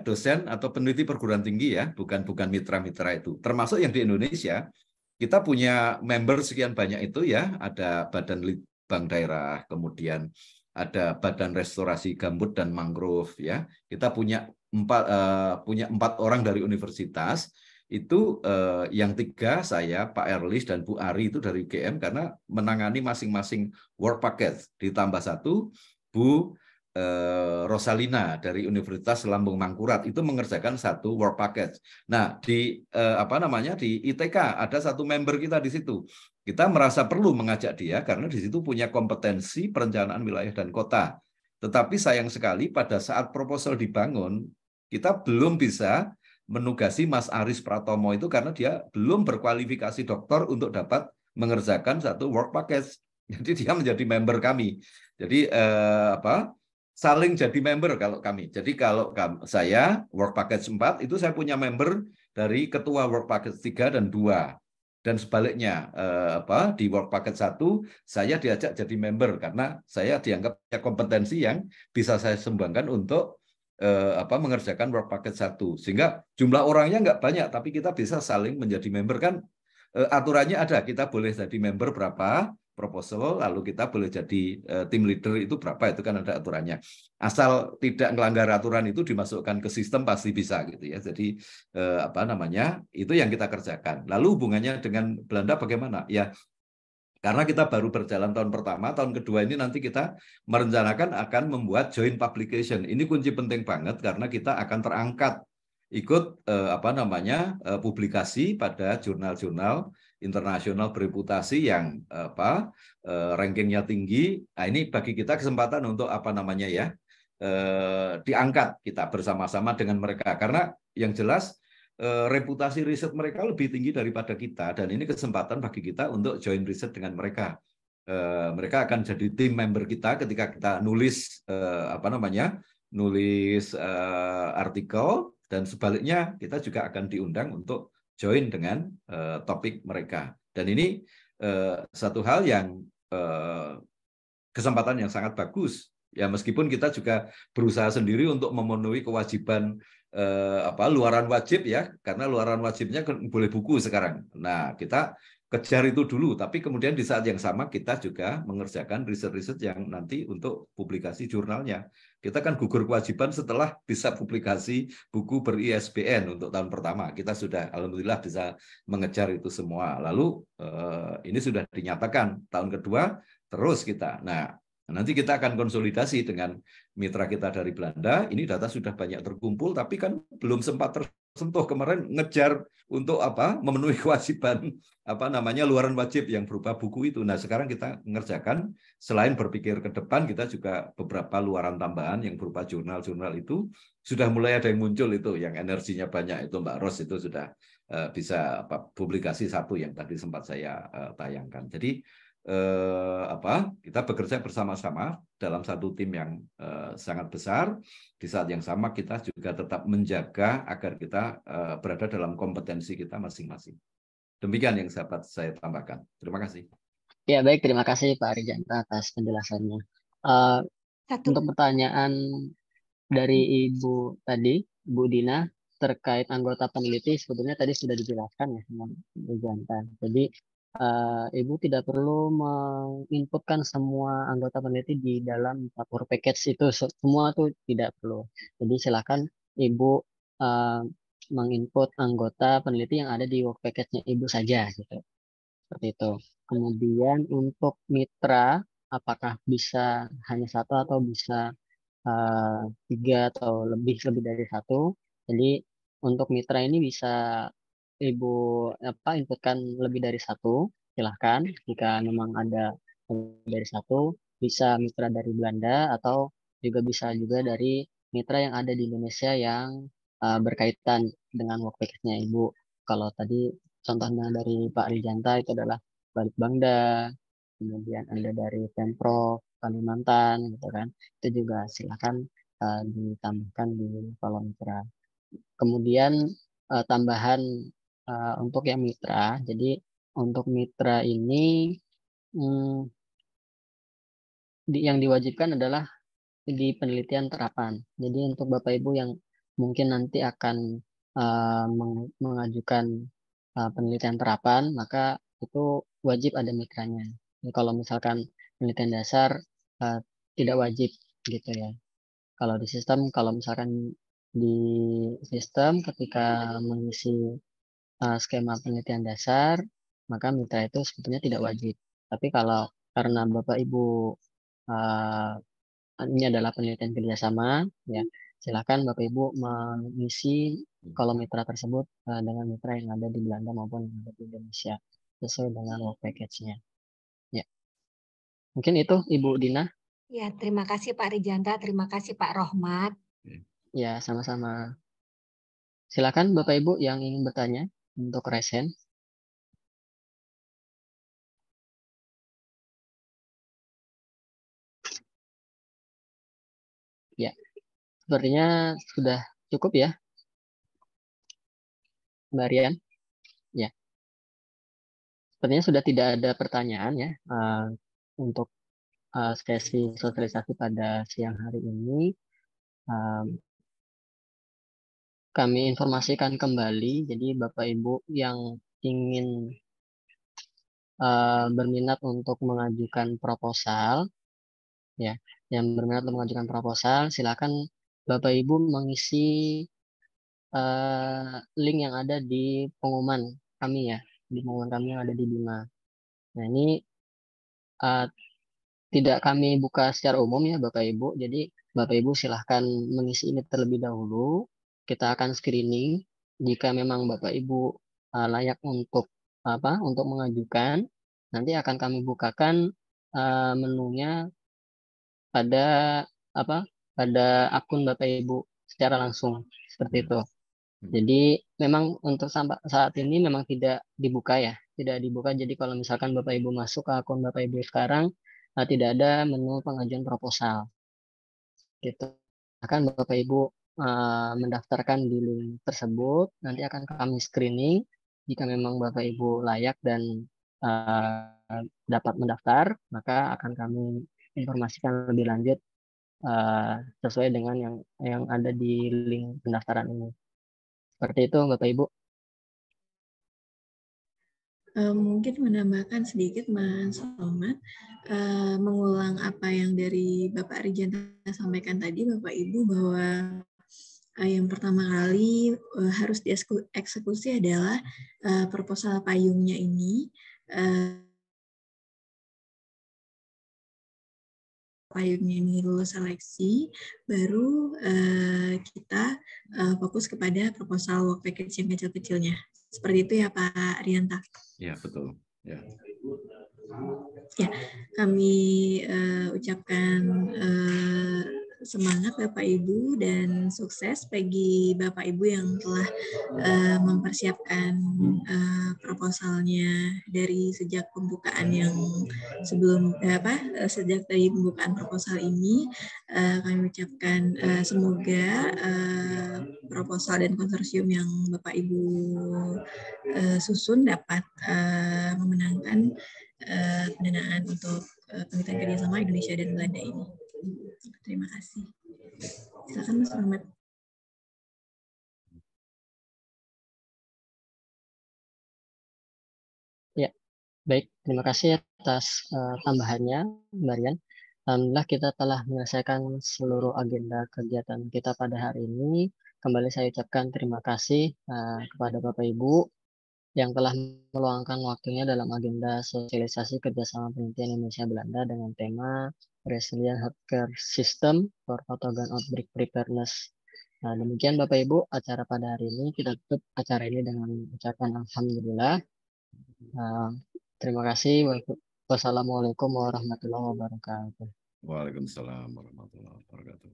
dosen atau peneliti perguruan tinggi ya, bukan mitra-mitra itu. Termasuk yang di Indonesia, kita punya member sekian banyak itu ya, ada Badan Litbang Daerah, kemudian ada Badan Restorasi Gambut dan Mangrove ya. Kita punya 4 orang dari universitas. Itu yang 3 saya, Pak Erlis dan Bu Ari itu dari UGM karena menangani masing-masing work package. Ditambah 1 Bu Rosalina dari Universitas Lambung Mangkurat itu mengerjakan 1 work package. Nah di di ITK ada 1 member kita di situ. Kita merasa perlu mengajak dia karena di situ punya kompetensi perencanaan wilayah dan kota. Tetapi sayang sekali pada saat proposal dibangun kita belum bisa menugasi Mas Aris Pratomo itu karena dia belum berkualifikasi doktor untuk dapat mengerjakan 1 work package. Jadi dia menjadi member kami. Jadi saling jadi member kalau kami. Jadi kalau saya work package 4 itu saya punya member dari ketua work package 3 dan 2. Dan sebaliknya di work package 1 saya diajak jadi member karena saya dianggap punya kompetensi yang bisa saya sumbangkan untuk mengerjakan work package 1. Sehingga jumlah orangnya nggak banyak, tapi kita bisa saling menjadi member kan. Aturannya ada, kita boleh jadi member berapa proposal, lalu kita boleh jadi tim leader itu berapa, itu kan ada aturannya. Asal tidak melanggar aturan itu dimasukkan ke sistem pasti bisa gitu ya. Jadi itu yang kita kerjakan. Lalu hubungannya dengan Belanda bagaimana? Ya, karena kita baru berjalan tahun pertama, tahun kedua ini nanti kita merencanakan akan membuat joint publication. Ini kunci penting banget karena kita akan terangkat ikut publikasi pada jurnal-jurnal internasional bereputasi yang rankingnya tinggi. Nah, ini bagi kita kesempatan untuk diangkat kita bersama-sama dengan mereka karena yang jelas reputasi riset mereka lebih tinggi daripada kita dan ini kesempatan bagi kita untuk join riset dengan mereka. Mereka akan jadi tim member kita ketika kita nulis artikel. Dan sebaliknya kita juga akan diundang untuk join dengan topik mereka. Dan ini satu hal yang kesempatan yang sangat bagus. Ya meskipun kita juga berusaha sendiri untuk memenuhi kewajiban luaran wajib ya, karena luaran wajibnya boleh buku sekarang. Nah kita kejar itu dulu, tapi kemudian di saat yang sama kita juga mengerjakan riset-riset yang nanti untuk publikasi jurnalnya. Kita kan gugur kewajiban setelah bisa publikasi buku ber-ISBN untuk tahun pertama. Kita sudah alhamdulillah bisa mengejar itu semua. Lalu ini sudah dinyatakan tahun kedua terus kita. Nah, nanti kita akan konsolidasi dengan mitra kita dari Belanda. Ini data sudah banyak terkumpul, tapi kan belum sempat tersentuh. Kemarin ngejar untuk memenuhi kewajiban luaran wajib yang berupa buku itu. Nah, sekarang kita mengerjakan selain berpikir ke depan, kita juga beberapa luaran tambahan yang berupa jurnal-jurnal itu sudah mulai ada yang muncul itu, yang energinya banyak itu Mbak Ros itu sudah bisa publikasi satu yang tadi sempat saya tayangkan. Jadi kita bekerja bersama-sama dalam satu tim yang sangat besar. Di saat yang sama kita juga tetap menjaga agar kita berada dalam kompetensi kita masing-masing. Demikian yang dapat saya tambahkan. Terima kasih. Ya, baik. Terima kasih Pak Arijanta atas penjelasannya. Untuk pertanyaan dari Ibu tadi, Ibu Dina, terkait anggota peneliti, sebetulnya tadi sudah dijelaskan ya sama Ibu Arijanta. Jadi, Ibu tidak perlu menginputkan semua anggota peneliti di dalam work package itu. Semua itu tidak perlu. Jadi, silakan Ibu menginput anggota peneliti yang ada di work package-nya Ibu saja gitu. Seperti itu. Kemudian untuk mitra apakah bisa hanya satu atau bisa 3 atau lebih dari satu. Jadi untuk mitra ini bisa Ibu inputkan lebih dari satu, silahkan. Jika memang ada lebih dari satu, bisa mitra dari Belanda atau juga bisa juga dari mitra yang ada di Indonesia yang berkaitan dengan work package-nya Ibu. Kalau tadi contohnya dari Pak Rijanta itu adalah Balitbangda, kemudian ada dari Pemprov Kalimantan, gitu kan. Itu juga silakan ditambahkan di kolom mitra. Kemudian tambahan untuk yang mitra. Jadi untuk mitra ini yang diwajibkan adalah di penelitian terapan. Jadi untuk Bapak Ibu yang mungkin nanti akan mengajukan penelitian terapan, maka itu wajib ada mitranya. Jadi kalau misalkan penelitian dasar tidak wajib gitu ya. Kalau di sistem, kalau misalkan di sistem ketika mengisi skema penelitian dasar, maka mitra itu sebetulnya tidak wajib. Tapi kalau karena Bapak Ibu ini adalah penelitian kerjasama, ya silakan Bapak Ibu mengisi kolom mitra tersebut dengan mitra yang ada di Belanda maupun yang ada di Indonesia sesuai dengan work package-nya. Ya, mungkin itu Ibu Dina. Ya, terima kasih Pak Rijanta, terima kasih Pak Rohmat. Ya, sama-sama. Silakan Bapak Ibu yang ingin bertanya untuk raise hand. Ya, sepertinya sudah cukup ya, Mbak Rian. Ya, sepertinya sudah tidak ada pertanyaan ya untuk sesi sosialisasi pada siang hari ini. Kami informasikan kembali, jadi Bapak Ibu yang ingin berminat untuk mengajukan proposal, ya, yang berminat untuk mengajukan proposal, silakan Bapak Ibu mengisi link yang ada di pengumuman kami ya, di pengumuman kami yang ada di Bima. Nah ini tidak kami buka secara umum ya Bapak Ibu, jadi Bapak Ibu silahkan mengisi ini terlebih dahulu. Kita akan screening. Jika memang Bapak Ibu layak untuk untuk mengajukan, nanti akan kami bukakan menunya pada pada akun Bapak Ibu secara langsung seperti itu. Jadi memang untuk sampai saat ini memang tidak dibuka ya, tidak dibuka. Jadi kalau misalkan Bapak Ibu masuk ke akun Bapak Ibu sekarang, tidak ada menu pengajuan proposal. Gitu. Akan Bapak Ibu mendaftarkan di link tersebut, nanti akan kami screening. Jika memang Bapak Ibu layak dan dapat mendaftar, maka akan kami informasikan lebih lanjut sesuai dengan yang ada di link pendaftaran ini. Seperti itu Bapak Ibu. Mungkin menambahkan sedikit Mas Romat, mengulang apa yang dari Bapak Rijanta sampaikan tadi Bapak Ibu, bahwa yang pertama kali harus dieksekusi adalah proposal payungnya ini. Payungnya ini lulus seleksi, baru kita fokus kepada proposal work package yang kecil-kecilnya. Seperti itu ya Pak Rianta? Ya, betul. Ya, ya kami ucapkan semangat Bapak Ibu dan sukses bagi Bapak Ibu yang telah mempersiapkan proposalnya dari sejak pembukaan yang sebelum sejak dari pembukaan proposal ini. Kami ucapkan semoga proposal dan konsorsium yang Bapak Ibu susun dapat memenangkan pendanaan untuk penelitian kerjasama Indonesia dan Belanda ini. Terima kasih. Silakan Mas Rahmat. Ya, baik. Terima kasih atas tambahannya, Mbak Rian. Alhamdulillah kita telah menyelesaikan seluruh agenda kegiatan kita pada hari ini. Kembali saya ucapkan terima kasih kepada Bapak Ibu yang telah meluangkan waktunya dalam agenda sosialisasi kerjasama penelitian Indonesia Belanda dengan tema Resilient Healthcare System for Pathogen Outbreak Preparedness. Nah, demikian Bapak Ibu acara pada hari ini. Kita tutup acara ini dengan ucapan Alhamdulillah. Terima kasih. Wassalamualaikum warahmatullahi wabarakatuh. Waalaikumsalam warahmatullahi wabarakatuh.